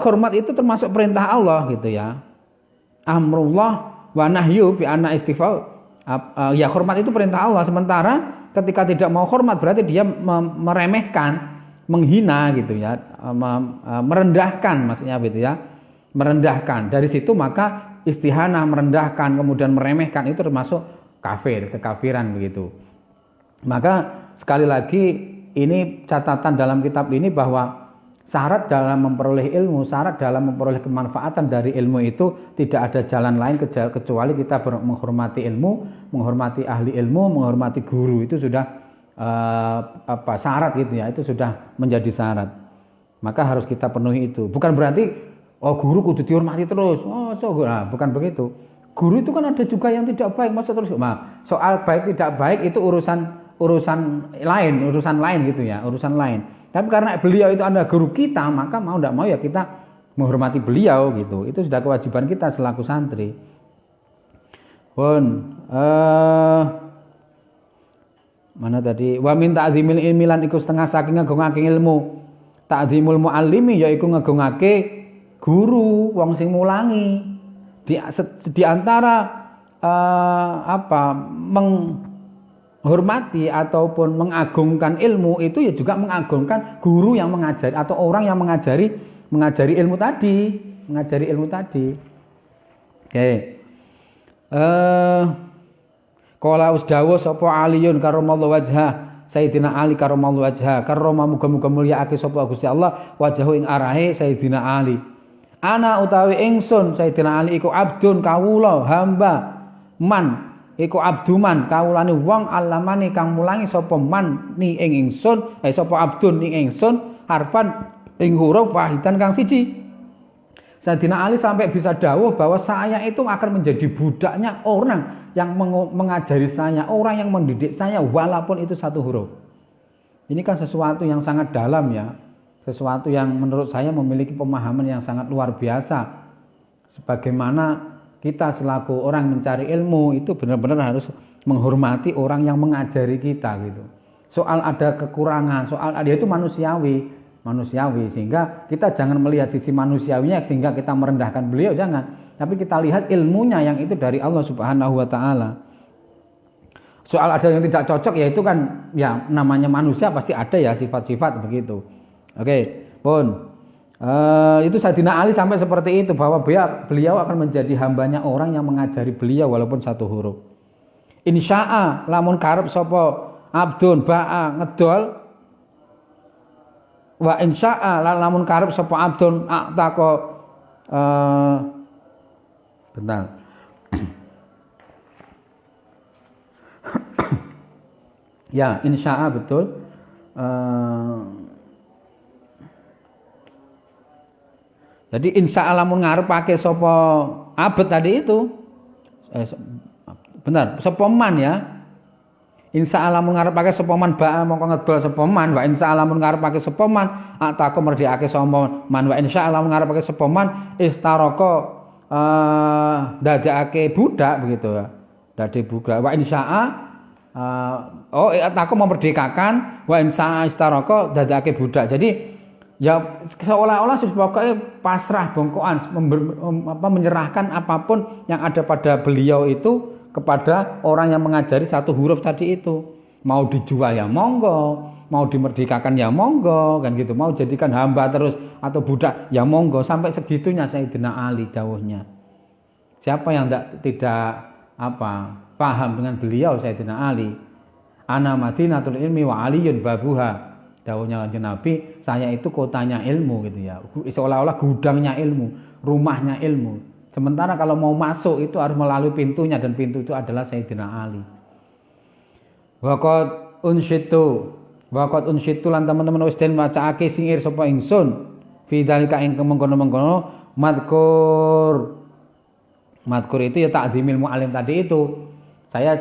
hormat itu termasuk perintah Allah gitu ya. Amrullah wa nahyu fi anna istighfar. Ya hormat itu perintah Allah. Sementara ketika tidak mau hormat berarti dia meremehkan, menghina gitu ya, merendahkan maksudnya gitu ya. Merendahkan. Dari situ maka istihanah, merendahkan kemudian meremehkan itu termasuk kafir, kekafiran begitu. Maka sekali lagi ini catatan dalam kitab ini bahwa syarat dalam memperoleh ilmu, syarat dalam memperoleh kemanfaatan dari ilmu itu tidak ada jalan lain kecuali kita menghormati ilmu, menghormati ahli ilmu, menghormati guru. Itu sudah syarat gitu ya, itu sudah menjadi syarat. Maka harus kita penuhi itu. Bukan berarti guru kudu dihormati terus. Bukan begitu. Guru itu kan ada juga yang tidak baik, masa terus. Nah, soal baik tidak baik itu urusan lain gitu ya, urusan lain. Tapi karena beliau itu adalah guru kita, maka mau tidak mau ya kita menghormati beliau gitu. Itu sudah kewajiban kita selaku santri. Mana tadi? Wa min ta'zimil ilmi lan iku setengah saking ngagungake ilmu. Ta'zimul muallimi ya iku ngagungake guru, wong sing mulangi. Di antara menghormati ataupun mengagungkan ilmu itu ya juga mengagungkan guru yang mengajari atau orang yang mengajari ilmu tadi, Oke. Kala usdawuh sapa Aliyun karramallahu wajhah, Sayyidina Ali karramallahu wajhah, karrama muga-muga mulyaake sapa Gusti Allah wajahu ing arahe Sayyidina Ali. Ana utawi ingsun Sayyidina Ali iku abdun kawula hamba man iku abduman kawulane wong alamane kang mulangi sapa man ni ing ingsun sapa abdun ing ingsun harfan ing huruf wahidan kang siji. Sayyidina Ali sampai bisa dawuh bahwa saya itu akan menjadi budaknya orang yang mengajari saya, orang yang mendidik saya walaupun itu satu huruf. Ini kan sesuatu yang sangat dalam ya. Sesuatu yang menurut saya memiliki pemahaman yang sangat luar biasa. Sebagaimana kita selaku orang mencari ilmu itu benar-benar harus menghormati orang yang mengajari kita gitu. Soal ada kekurangan, soal ada itu manusiawi, sehingga kita jangan melihat sisi manusiawinya sehingga kita merendahkan beliau, jangan. Tapi kita lihat ilmunya yang itu dari Allah Subhanahu wa taala. Soal ada yang tidak cocok ya itu kan ya namanya manusia pasti ada ya sifat-sifat begitu. Oke, pun itu Sayyidina Ali sampai seperti itu bahwa beliau akan menjadi hambanya orang yang mengajari beliau walaupun satu huruf. Insya'a lamun karep sapa abdun ba'a ngedol wa insya'a lamun karep sapa abdun atako bentar. Ya, insya'a betul. Jadi insya'a lamun ngarepake sapa abet tadi itu benar, sapa man ya. Insya Allah ngarepake sapa man ba'a mongko ngedol sapa man wa insya Allah ngarepake sapa man atako merdekake sapa man wa insya Allah ngarepake sapa man istaraka dadekake budak begitu ya. Dadi budak wa insya atako memerdekakan wa insya istaraka dadekake budak. Jadi ya seolah-olah pokoknya pasrah bongkoan menyerahkan apapun yang ada pada beliau itu kepada orang yang mengajari satu huruf tadi itu. Mau dijual ya monggo, mau dimerdekakan ya monggo, kan gitu. Mau jadikan hamba terus atau budak ya monggo, sampai segitunya Sayyidina Ali dawuhnya. Siapa yang tidak paham dengan beliau Sayyidina Ali? Ana Madinatul ilmi wa aliyun babuha. Dawuhnya Kanjeng Nabi, saya itu kotanya ilmu gitu ya. Seolah-olah gudangnya ilmu, rumahnya ilmu. Sementara kalau mau masuk itu harus melalui pintunya dan pintu itu adalah Sayyidina Ali. Waqad unsyitu lan teman-teman wis den macaake singir sapa ingsun fi dzalika ing mengkono-mengkono madkur itu ya ta'dzimil muallim tadi itu. Saya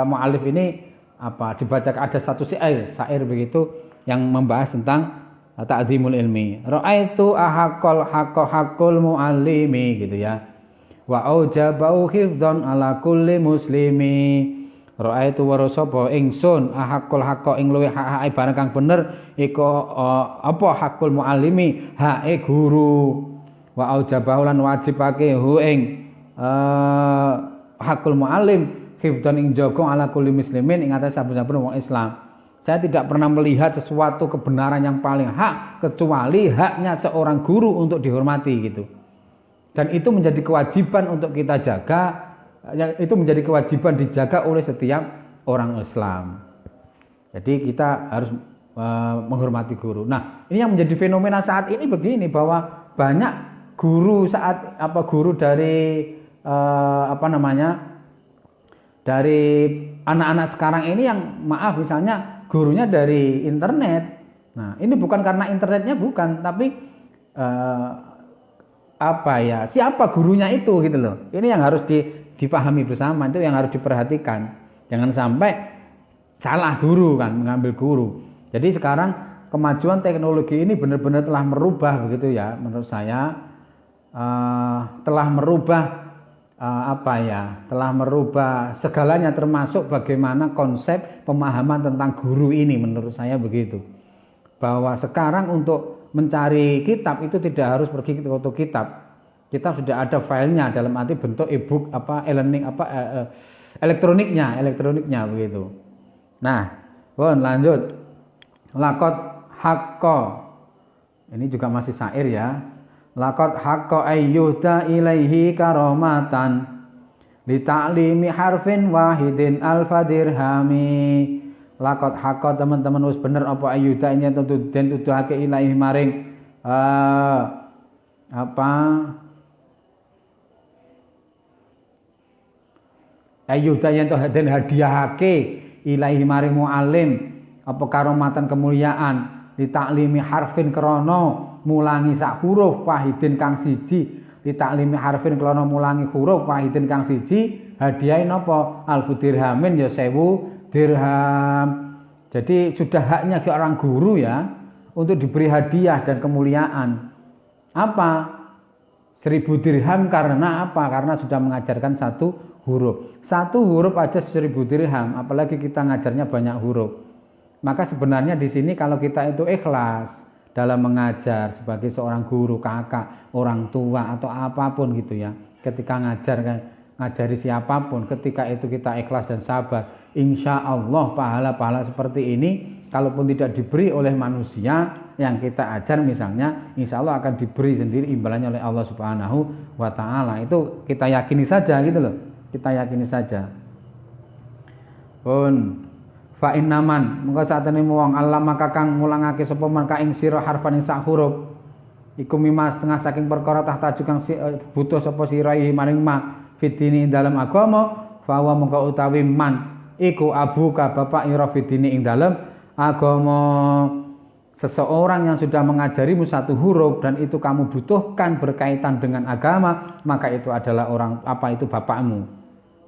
mualif ini dibacakan ada satu syair begitu yang membahas tentang ta'zimul ilmi. Ra'aitu haqqul muallimi gitu ya. Wa aujabau hifdzan ala kulli muslimi. Ra'aitu warasapa ingsun haqqul ing luwih hak barang kang bener iku haqqul muallimi hake guru. Wa aujabau lan wajibake hu ing haqqul muallim hifdzan ing jaga ala kulli muslimin ing atas saben-saben wong Islam. Saya tidak pernah melihat sesuatu kebenaran yang paling hak kecuali haknya seorang guru untuk dihormati gitu. Dan itu menjadi kewajiban untuk kita jaga, itu menjadi kewajiban dijaga oleh setiap orang Islam. Jadi kita harus menghormati guru. Nah, ini yang menjadi fenomena saat ini begini bahwa banyak guru guru dari dari anak-anak sekarang ini yang misalnya gurunya dari internet. Nah, ini bukan karena internetnya bukan, tapi siapa gurunya itu gitu loh. Ini yang harus dipahami bersama, itu yang harus diperhatikan. Jangan sampai salah guru kan, mengambil guru. Jadi sekarang kemajuan teknologi ini benar-benar telah merubah begitu ya, menurut saya telah merubah telah merubah segalanya termasuk bagaimana konsep pemahaman tentang guru ini menurut saya begitu. Bahwa sekarang untuk mencari kitab itu tidak harus pergi ke toko kitab. Kitab sudah ada filenya dalam arti bentuk e-book elektroniknya begitu. Nah, lanjut. Laqad haqqa. Ini juga masih syair ya. Laqad haqqa ayyuda ilaihi karamatan li ta'limi harfin wahidin alfa dirhami. Lakot hakot teman-teman wis bener apa ayuda ini tentu den tuduhake ilahi maring ayuda yen to den hadiahake ilahi maring muallim apa karomatan kemuliaan li ta'limi harfin krana mulangi sak huruf wahidin kang siji li ta'limi harfin krana mulangi huruf wahidin kang siji hadiah napa alfu dirhamin ya 1000 dirham. Jadi sudah haknya ke orang guru ya untuk diberi hadiah dan kemuliaan. Apa? 1000 dirham karena apa? Karena sudah mengajarkan satu huruf. Satu huruf aja 1000 dirham, apalagi kita ngajarnya banyak huruf. Maka sebenarnya di sini kalau kita itu ikhlas dalam mengajar sebagai seorang guru, kakak, orang tua atau apapun gitu ya. Ketika ngajari siapapun, ketika itu kita ikhlas dan sabar, insya Allah pahala-pahala seperti ini kalaupun tidak diberi oleh manusia yang kita ajar misalnya, insya Allah akan diberi sendiri imbalannya oleh Allah Subhanahu wa Ta'ala. Itu kita yakini saja gitu loh, kita yakini saja. Pun fa innaman mengko satene wong Allah maka kang ngulangake sapa man ka ing sira harfan ing sak huruf iku mimma setengah saking perkara tahta kang butuh sapa sirahi maring ma fitini dalam agama fawa mengko utawi man iku abuka bapak ira fitini ing dalam agama. Seseorang yang sudah mengajarimu satu huruf dan itu kamu butuhkan berkaitan dengan agama, maka itu adalah orang apa itu bapakmu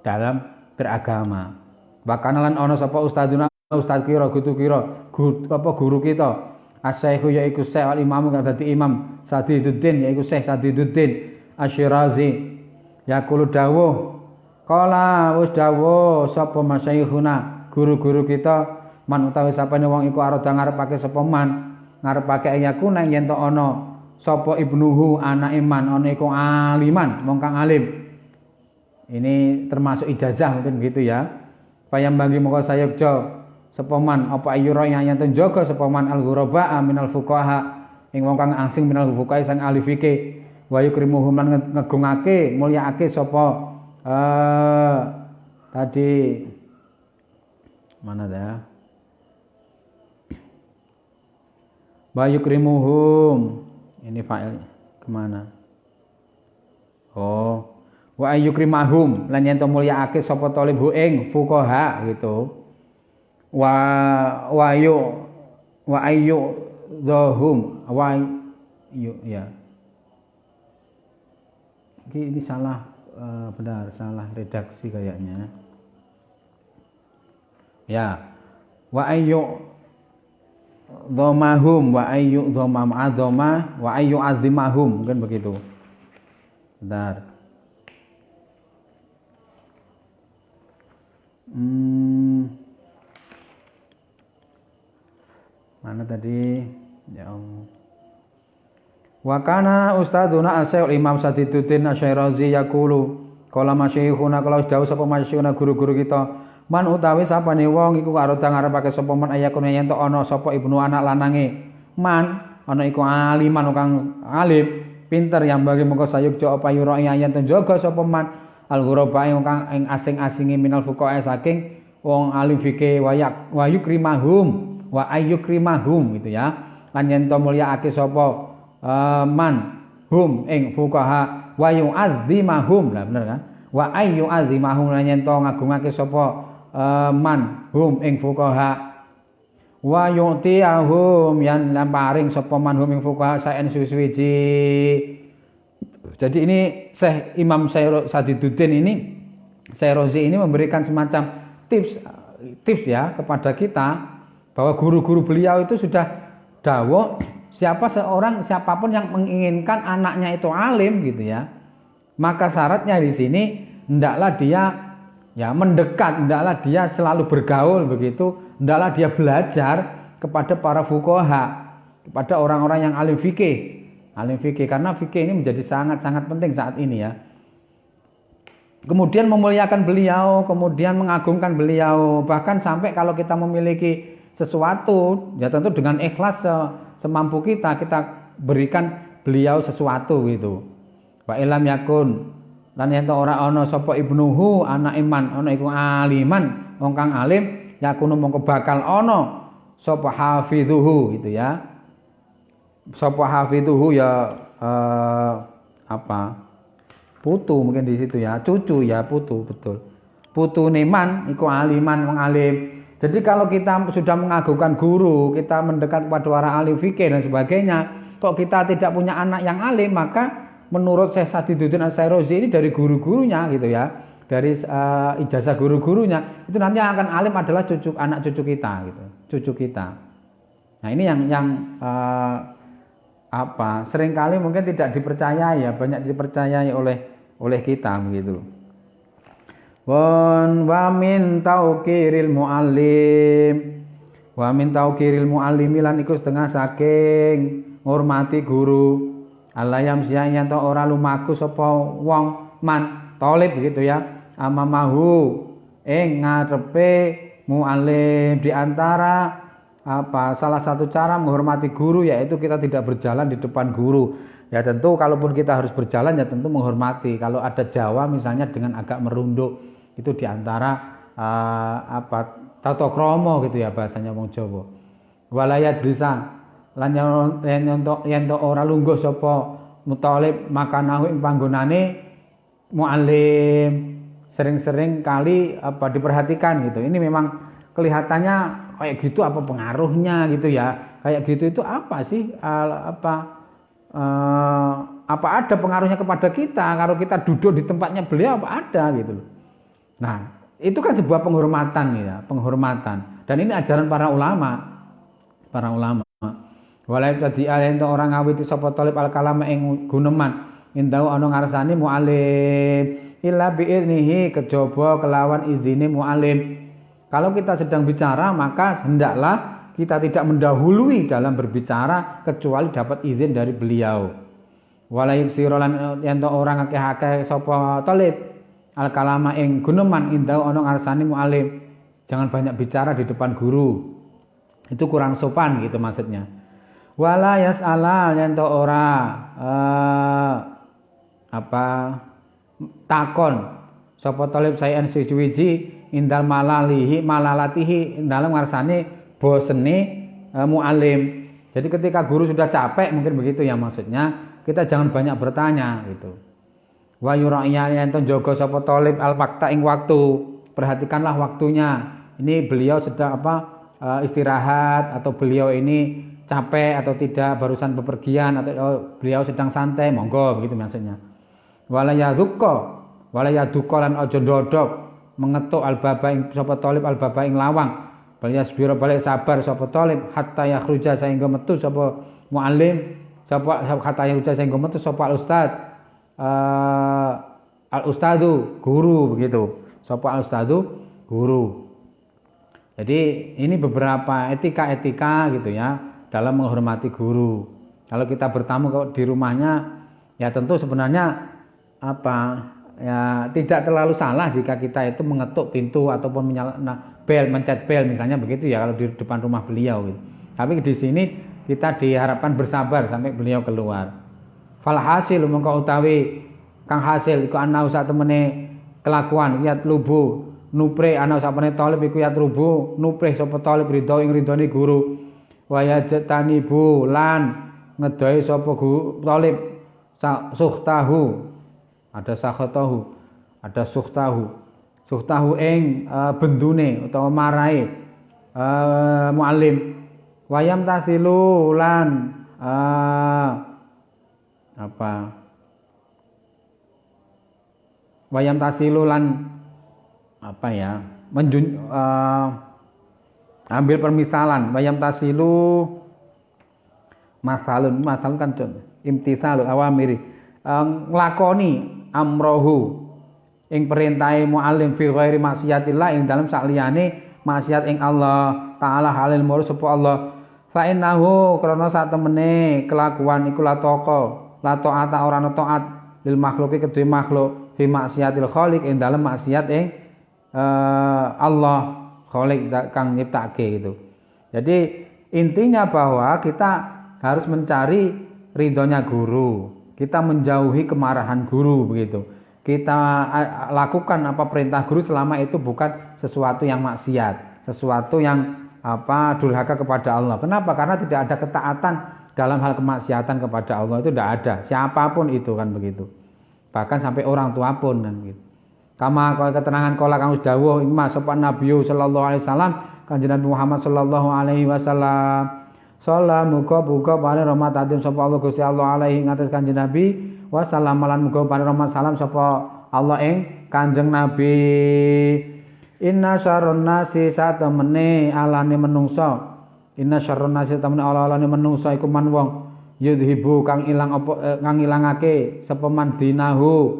dalam beragama. Bahkan lan ana sapa ustadzuna ustadz kira gutu kira guru kita asy-syaikhu yaiku syekh al imam kang dadi imam Sadiduddin yaiku Syekh Sadiduddin Asy-Syirazi yaqulu dawuh kala wis dawuh sapa masyayikhuna guru-guru kita man utawi sapane wong iku arada ngarepake sapa man ngarepake ayakuna yen to ana sapa ibnuhu anake man ana iku aliman wong kang alim. Ini termasuk ijazah mungkin gitu ya. Payam bagi moko sayekja sapa man apa ayura yen to jaga sapa man al-ghuraba minal fuqaha ing wong kang asing minal fuqaha sang ahli fikih wa yukrimuhum lan ngegungake mulyaake sapa tadi mana dah wa yukrimuhum ini fa'il kemana wa ayyukrimahum lan yen to mulyaake sapa talibhu ing fuqaha gitu wa ayyu dhahum wa ya ini salah benar salah redaksi kayaknya ya wa ayyu dhamahum wa ayyu dhamam adzama wa ayyu azimahum mungkin begitu benar. Mana tadi ya Allah. Wa kana ustadzuna asy-syaikh Imam Sadiduddin Asy-Syirazi yaqulu kala masyayikhuna kala dawuh sapa masyayikhuna guru-guru kita man utawi sapane wong iku karo ngarepake sapa man ayakune yen to ana sapa ibnu anak lanange man ana iku aliman kang alim pinter yang bagi mengko sayukja apa yura yen to jaga sapa man al-ghuraba kang ing asing-asinge minal fuqaha saking wong alim fikih wa yukrimahum wa ayyukrimahum gitu ya lan yen to mulyaake sapa man hum ing fuqaha wa yu'azzimahum lah bener kan wa ayyu'azzimahum lan yen to ngagungake sapa man hum ing fuqaha wa yu'tiyahum yan lamparing sapa man hum ing fuqaha saen suwi-suwiji. Jadi ini Syekh Imam Sadiduddin ini Syirazi ini memberikan semacam tips ya kepada kita bahwa guru-guru beliau itu sudah dawuh siapapun yang menginginkan anaknya itu alim gitu ya, maka syaratnya di sini hendaklah dia ya mendekat, hendaklah dia selalu bergaul begitu, hendaklah dia belajar kepada para fuqaha, kepada orang-orang yang alim fikih karena fikih ini menjadi sangat-sangat penting saat ini ya. Kemudian memuliakan beliau, kemudian mengagungkan beliau, bahkan sampai kalau kita memiliki sesuatu ya tentu dengan ikhlas semampu kita berikan beliau sesuatu gitu. Wa ilam yakun lan yen ora ana sapa ibnuhu anak iman ana iku aliman wong kang alim yakunu mongko bakal ana sapa hafidhuhu gitu ya. Sapa hafidhuhu ya putu mungkin di situ ya, cucu ya putu betul. Putu neman iku aliman wong alim. Jadi kalau kita sudah mengagungkan guru, kita mendekat kepada para ahli fikih dan sebagainya, kok kita tidak punya anak yang alim, maka menurut Syekh Sadiduddin As-Sairozi ini dari guru-gurunya gitu ya, dari ijazah guru-gurunya itu nanti akan alim adalah anak cucu kita gitu, cucu kita. Nah ini yang seringkali mungkin tidak dipercayai ya, banyak dipercayai oleh kita begitu. Wa min tauqiril muallim wa min tauqiril muallimi lan iku setengah saking ngurmati guru alayam siyan to ora lumaku sapa wong man talib begitu ya amamahu ing ngarepe muallim di antara salah satu cara menghormati guru yaitu kita tidak berjalan di depan guru. Ya tentu kalaupun kita harus berjalan ya tentu menghormati. Kalau ada Jawa misalnya dengan agak merunduk itu di antara tata krama gitu ya bahasanya wong Jawa. Walaya drisa lan yen ora lungguh sapa mutalib makanahu ing panggonane muallim sering-sering kali diperhatikan gitu. Ini memang kelihatannya kayak gitu apa pengaruhnya gitu ya. Kayak gitu itu apa sih apa ada pengaruhnya kepada kita kalau kita duduk di tempatnya beliau apa ada gitu loh. Nah, itu kan sebuah penghormatan ya, penghormatan. Dan ini ajaran para ulama. Para ulama. Walai tadi ento orang ngawiti sapa talib al-kalam ing guneman indau ana ngarsane muallim illa bi'idnihi kejaba kelawan izine muallim. Kalau kita sedang bicara maka hendaklah kita tidak mendahului dalam berbicara kecuali dapat izin dari beliau. Walai sirolan ento orang akeh-akeh sapa talib al-kalama ing guneman indau ana ngarsane muallim. Jangan banyak bicara di depan guru. Itu kurang sopan gitu maksudnya. Wala yas'ala yen to ora takon sapa talib saen suci indal malalatihi dalam ngarsane bosene muallim. Jadi ketika guru sudah capek mungkin begitu ya maksudnya, kita jangan banyak bertanya gitu. Wa yura'ya yen jaga sapa talib al-waqta ing waktu. Perhatikanlah waktunya. Ini beliau sedang istirahat atau beliau ini capek atau tidak barusan bepergian atau beliau sedang santai monggo begitu maksudnya. Wala yadzuqa lan aja ndodok mengetuk al-baba ing sapa talib al-baba ing lawang. Balias balik sabar sapa talib hatta yakhruja sehingga metu sapa muallim sapa hatta yakhruja sehingga metu sapa al-ustad al-ustadu guru begitu. Sapa al-ustadu guru. Jadi ini beberapa etika-etika gitu ya dalam menghormati guru. Kalau kita bertamu di rumahnya ya tentu sebenarnya tidak terlalu salah jika kita itu mengetuk pintu ataupun mencet bel misalnya begitu ya kalau di depan rumah beliau gitu. Tapi di sini kita diharapkan bersabar sampai beliau keluar. Fal hasil mengko utawi kang hasil iku ana sak temene kelakuan yat lubu nupre ana sak temene talib iku yat lubu nupre sapa talib ridho ing ridhone guru waya jetani bulan ngedohi sapa guru talib suhtahu ada sakhatahu ada suhtahu ing bendune utawa marai muallim wayam tasilu lan wayam tasilu lan ambil permisalan wayam tasilu masalun kan imtisalul awamiri nglakoni amrohu ing perintahe muallim fi ghairi maksiatillah ing dalem sakliyane maksiat ing Allah taala halil mur sapa Allah fa innahu krana sak temene kelakuan iku la taata ora ana taat lil makhluqi kedue makhluk fi maksiatil khaliq ing dalem maksiat ing Allah khaliq kang nyiptake gitu. Jadi intinya bahwa kita harus mencari ridhonya guru, kita menjauhi kemarahan guru begitu. kita lakukan apa perintah guru selama itu bukan sesuatu yang maksiat, sesuatu yang durhaka kepada Allah. Kenapa? Karena tidak ada ketaatan dalam hal kemaksiatan kepada Allah, itu tidak ada. Siapapun itu kan begitu. Bahkan sampai orang tua pun kan begitu. Kama kalau keterangan kala kang dawuh ing sopan Nabi sallallahu alaihi wasallam, Kanjeng Nabi Muhammad sallallahu alaihi wasallam. Salam muga-muga paring rahmat adim sapa Allah Gusti Allah alaihi ngatas Kanjeng Nabi wa salam lan muga paring rahmat salam sapa Allah ing Kanjeng Nabi. Inna syarrun nasi satemene alane menungso. Inna syarrun nasi satemene alane menungso iku man wong yudhibu kang ilang apa kang ilangake sapa man dinahu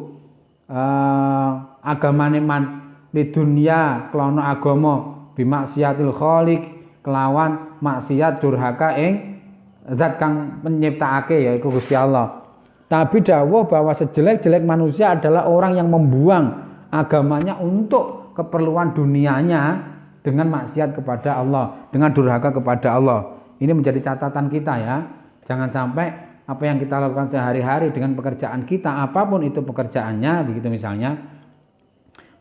agamane man di dunia kelana agama bimaksiatil khaliq kelawan maksiat durhaka ing zat kang menciptakake yaiku Gusti Allah. Nabi dawuh bahwa sejelek-jelek manusia adalah orang yang membuang agamanya untuk keperluan dunianya dengan maksiat kepada Allah, dengan durhaka kepada Allah. Ini menjadi catatan kita ya. Jangan sampai apa yang kita lakukan sehari-hari dengan pekerjaan kita, apapun itu pekerjaannya, begitu misalnya,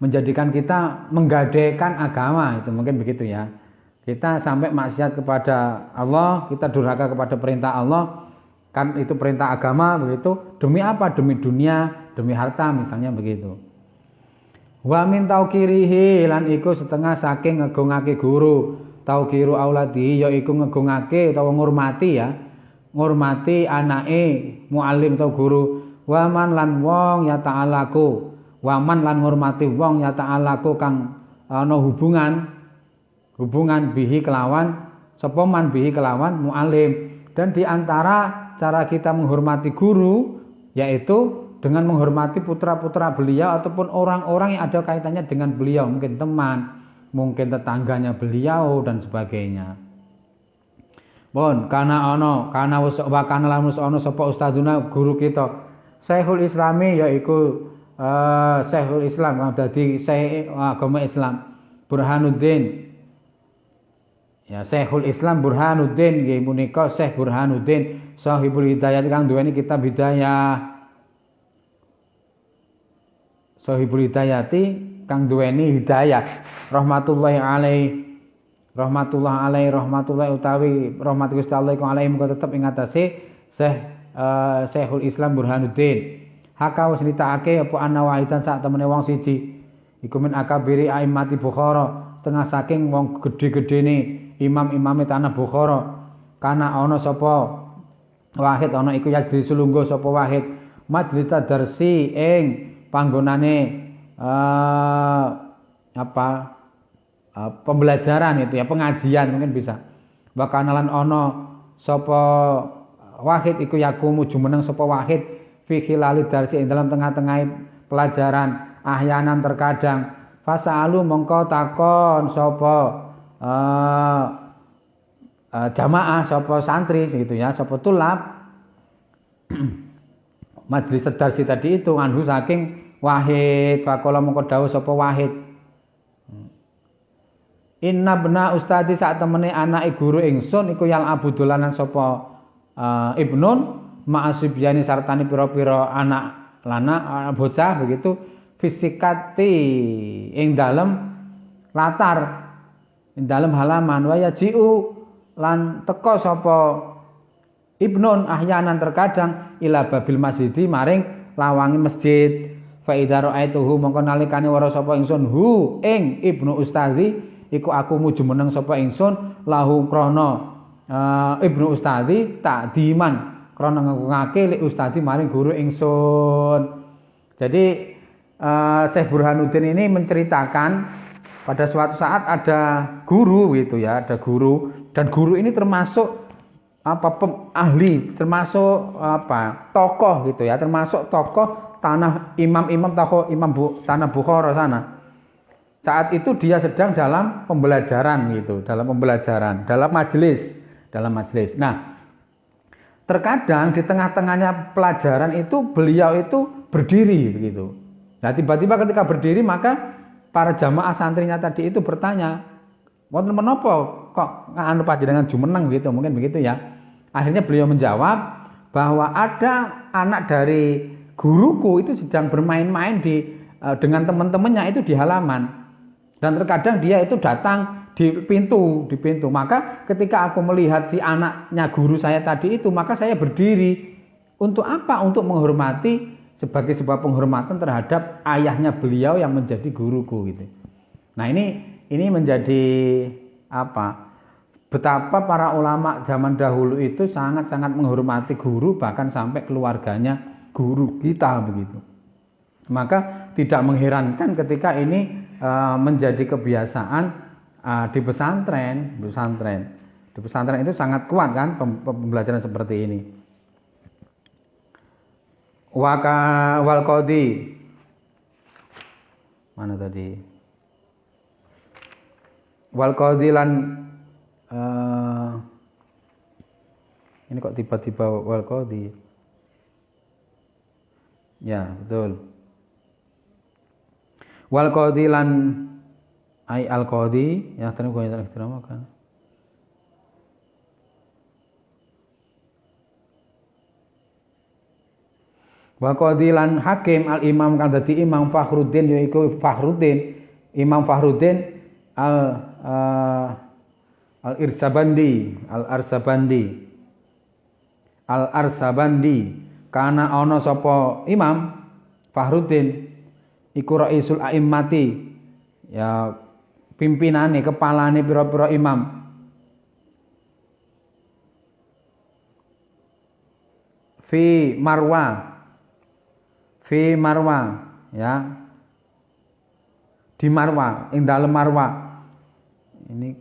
menjadikan kita menggadaikan agama, itu mungkin begitu ya. Kita sampai maksiat kepada Allah, kita durhaka kepada perintah Allah, kan itu perintah agama begitu. Demi apa? Demi dunia, demi harta misalnya begitu. Wa min taukirihi lan iku setengah saking ngegungake guru. Taukiru auladi ya iku ngegungake utawa ngurmati ya. Ngurmati anake muallim atau guru. Wa man lan wong ya ta'alaku. Wa man lan ngurmati wong ya ta'alaku kang ana hubungan bihi kelawan sapa man bihi kelawan muallim. Dan di antara cara kita menghormati guru yaitu dengan menghormati putra-putra beliau ataupun orang-orang yang ada kaitannya dengan beliau, mungkin teman, mungkin tetangganya beliau dan sebagainya. Pun kana wis wa kana lan wis ana sapa ustadzuna guru kita Syekhul Islami yaiku Syekhul Islam kang dadi Syekh agama Islam Burhanuddin. Ya Syekhul Islam Burhanuddin nggih punika Syekh Burhanuddin Shahibul Hidayah kang duweni kitab Hidayah. Shahibul Hidayati kang duweni Hidayah rahmatullahi rahmatullahi utawi rahmat Gusti Allah iku alaihi muga tetep ing atase Syekhul Islam Burhanuddin. Haka wis nitakake apa ana wahidan sak temene wong siji iku min akabiri aimati Bukhara, setengah saking wong gedhe-gedhene imam-imame tanah Bukhara. Kana ana sapa wahid ana iku yajri sulungguh sapa wahid majlis darsi ing panggonane pembelajaran itu ya, pengajian mungkin bisa. Wa kanalan ana sapa wahid iku yakumu jumeneng sapa wahid fi khilali darsi ing dalam tengah-tengah pelajaran ahyanan terkadang fasalu mongko takon sapa jamaah sapa santri gitu ya, sapa tulab majlis darsi tadi itu anhu saking wahid faqala mongko dawuh sapa wahid inna bena ustadi sak temene anake guru ingsun iku yal abudulanan sapa ibnun ma'asibyani sartani pira-pira anak lanang bocah begitu fisikati ing dalem latar ing dalem halaman wa yaji'u lan teka sapa ibnun ahyanan terkadang ila babil masjidi maring lawangi masjid fa idza ra'aituhu mongko nalikane weruh sapa ingsun hu ing ibnu ustazi iku aku mujumeneng sapa ingsun lahu krana ibnu ustazi takdiman krana ngagungake li ustazi maring guru ingsun. Jadi Syekh Burhanuddin ini menceritakan pada suatu saat ada guru gitu ya, ada guru dan guru ini termasuk ahli, termasuk tokoh gitu ya, termasuk tokoh tanah imam-imam tanah Bukhara sana. Saat itu dia sedang dalam pembelajaran gitu, dalam majelis. Nah, terkadang di tengah-tengahnya pelajaran itu beliau itu berdiri begitu. Nah, tiba-tiba ketika berdiri maka para jamaah santrinya tadi itu bertanya, "Wonten menapa kok anu panjenengan jumeneng gitu?" Mungkin begitu ya. Akhirnya beliau menjawab bahwa ada anak dari guruku itu sedang bermain-main dengan teman-temannya itu di halaman. Dan terkadang dia itu datang di pintu. Maka ketika aku melihat si anaknya guru saya tadi itu, maka saya berdiri. Untuk apa? Untuk menghormati, sebagai sebuah penghormatan terhadap ayahnya beliau yang menjadi guruku gitu. Nah, ini menjadi apa? Betapa para ulama zaman dahulu itu sangat-sangat menghormati guru, bahkan sampai keluarganya guru kita begitu. Maka tidak mengherankan ketika ini menjadi kebiasaan di pesantren. Di pesantren itu sangat kuat kan pembelajaran seperti ini. Wal qadi. Mana tadi? Wal qadi lan ini kok tiba-tiba wal qadi. Ya, betul. Wal qadi lan ai al qadi ya tadi gue kan. Wa qadilan hakim al imam kang dadi imam Fakhruddin yaiku Imam Fakhruddin al Arsabandi kana ana sapa Imam Fakhruddin iku raisul a'immati ya pimpinane kepalane pira-pira imam fi Marwa ya di Marwa ing dalem Marwa ini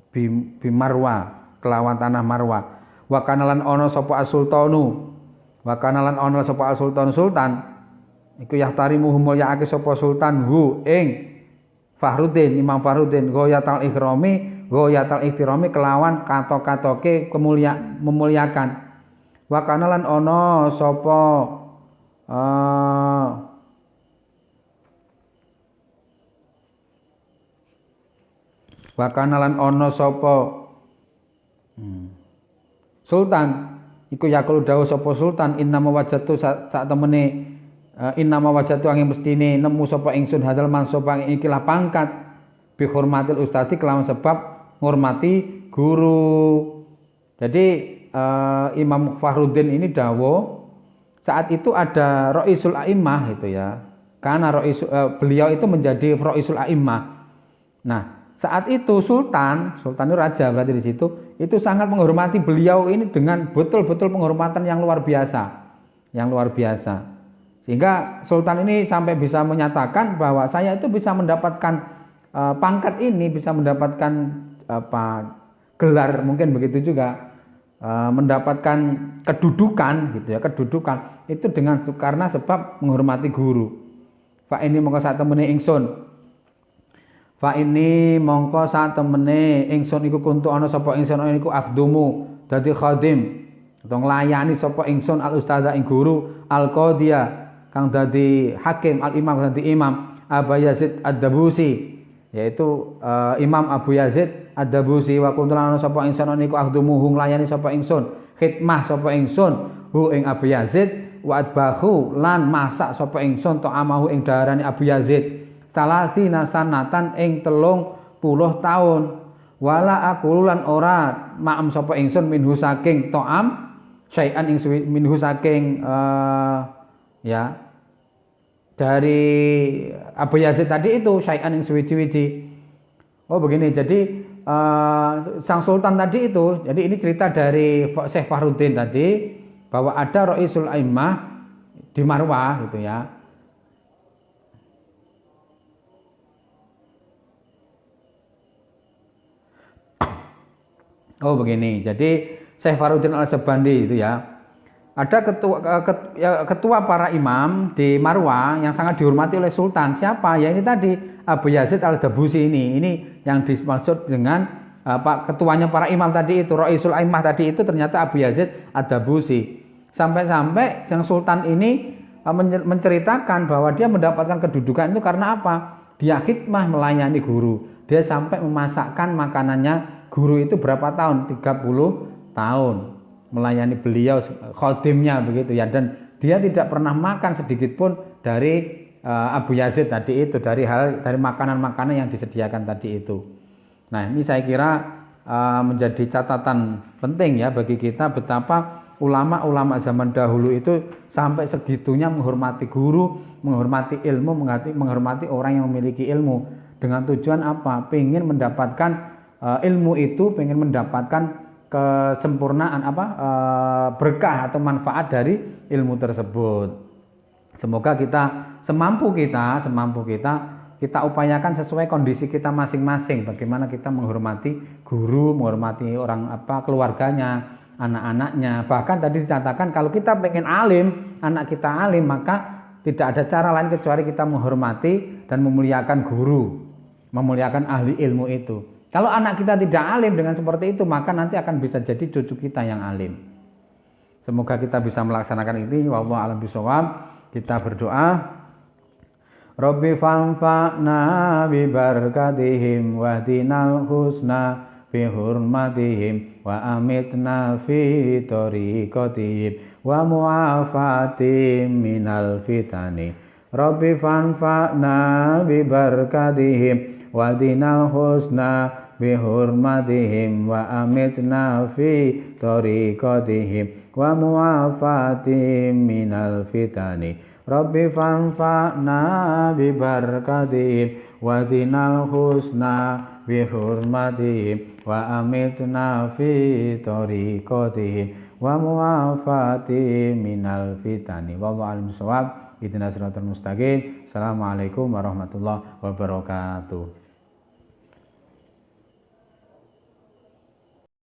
bi Marwa kelawan tanah Marwa wa kanalan ana sapa as-sultanu wa kanalan ana sapa as-sultan sultan iku yahtarimu mulyaake sapa sultan hu ing Fakhruddin Imam Fakhruddin ghayatal ikhrami kelawan katok-katoke memuliakan wa kanalan ana sapa Wakanalan ono sopo sultan iku yakul dawuh sapa sultan innama wajatu sak temene innama wajatu angin mestine nemu sapa ingsun hadal mansop ikilah pangkat bi hormatil ustadi kelawan sebab ngurmati guru. Jadi Imam Fakhruddin ini dawuh saat itu ada Raisul A'immah itu ya. Karena beliau itu menjadi Raisul A'immah. Nah, saat itu sultan itu raja berarti di situ, itu sangat menghormati beliau ini dengan betul-betul penghormatan yang luar biasa. Yang luar biasa. Sehingga sultan ini sampai bisa menyatakan bahwa saya itu bisa mendapatkan pangkat ini, bisa mendapatkan gelar mungkin begitu juga. Mendapatkan kedudukan gitu ya, kedudukan itu karena sebab menghormati guru. Fa ini mongko sak temene ingsun iku kuntu ana sapa ingsun iku afdumu dadi khadim atau nglayani sapa ingsun al ustaza ing guru al qadhiya kang dadi hakim al imam dadi imam Abu Yazid Ad-Dabusi yaitu Imam Abu Yazid Ad-Dabusi wa kuntu ana sapa ingsun niku akhdumuhu nglayani sapa ingsun khidmah sapa ingsun hu ing Abu Yazid wa adbahu lan masak sapa ingsun ta'amahu ing daharane Abu Yazid salasina sanatan ing 30 taun wala aku lan ora ma'am sapa ingsun minhu saking ta'am syai'an ing minhu saking ya dari Abu Yazid tadi itu syai'an yang suwi-wiji. Oh begini, jadi sang sultan tadi itu, jadi ini cerita dari Syekh Fakhruddin tadi bahwa ada Raisul A'immah di Marwah gitu ya. Oh begini, jadi Syekh Fakhruddin Al-Sabandi itu ya. Ada ketua para imam di Marwah yang sangat dihormati oleh sultan. Siapa? Ya ini tadi Abu Yazid Al-Dabusi ini. Ini yang dimaksud dengan ketuanya para imam tadi itu, Raisul A'immah tadi itu ternyata Abu Yazid Ad-Dabusi. Sampai-sampai yang sultan ini menceritakan bahwa dia mendapatkan kedudukan itu karena apa? Dia khidmah melayani guru. Dia sampai memasakkan makanannya guru itu berapa tahun? 30 tahun. Melayani beliau khadimnya begitu ya, dan Dia tidak pernah makan sedikit pun dari Abu Yazid tadi itu, dari makanan-makanan yang disediakan tadi itu. Nah, ini saya kira menjadi catatan penting ya bagi kita betapa ulama-ulama zaman dahulu itu sampai segitunya menghormati guru, menghormati ilmu, menghormati orang yang memiliki ilmu. Dengan tujuan apa? Pengen mendapatkan ilmu itu, pengen mendapatkan kesempurnaan berkah atau manfaat dari ilmu tersebut. Semoga kita semampu kita upayakan sesuai kondisi kita masing-masing, bagaimana kita menghormati guru, menghormati orang keluarganya, anak-anaknya. Bahkan tadi dikatakan kalau kita pengen alim, anak kita alim, maka tidak ada cara lain kecuali kita menghormati dan memuliakan guru, memuliakan ahli ilmu itu. Kalau anak kita tidak alim dengan seperti itu, maka nanti akan bisa jadi cucu kita yang alim. Semoga kita bisa melaksanakan ini. Wallahu a'lam bishawab. Kita berdoa. Rabbi fanfa'na bi barakatihim wahdinal husna bi hurmatihim wa amitna fi tariqatihim wa mu'afatim minal fitani. Rabbi fanfa'na bi barakatihim wahdinal husna bi hurmatihim wa amitna fi tariqatihim wa mu'afatim minal fitani. Rabbi fanfa'na bi barakatihim wa dinal husna bi hurmatihim wa amitna fi tariqatihim wa mu'afatim minal fitani. Wallahu a'lam bishawab. Ihdinas siratal mustaqim. Assalamualaikum warahmatullahi wabarakatuh.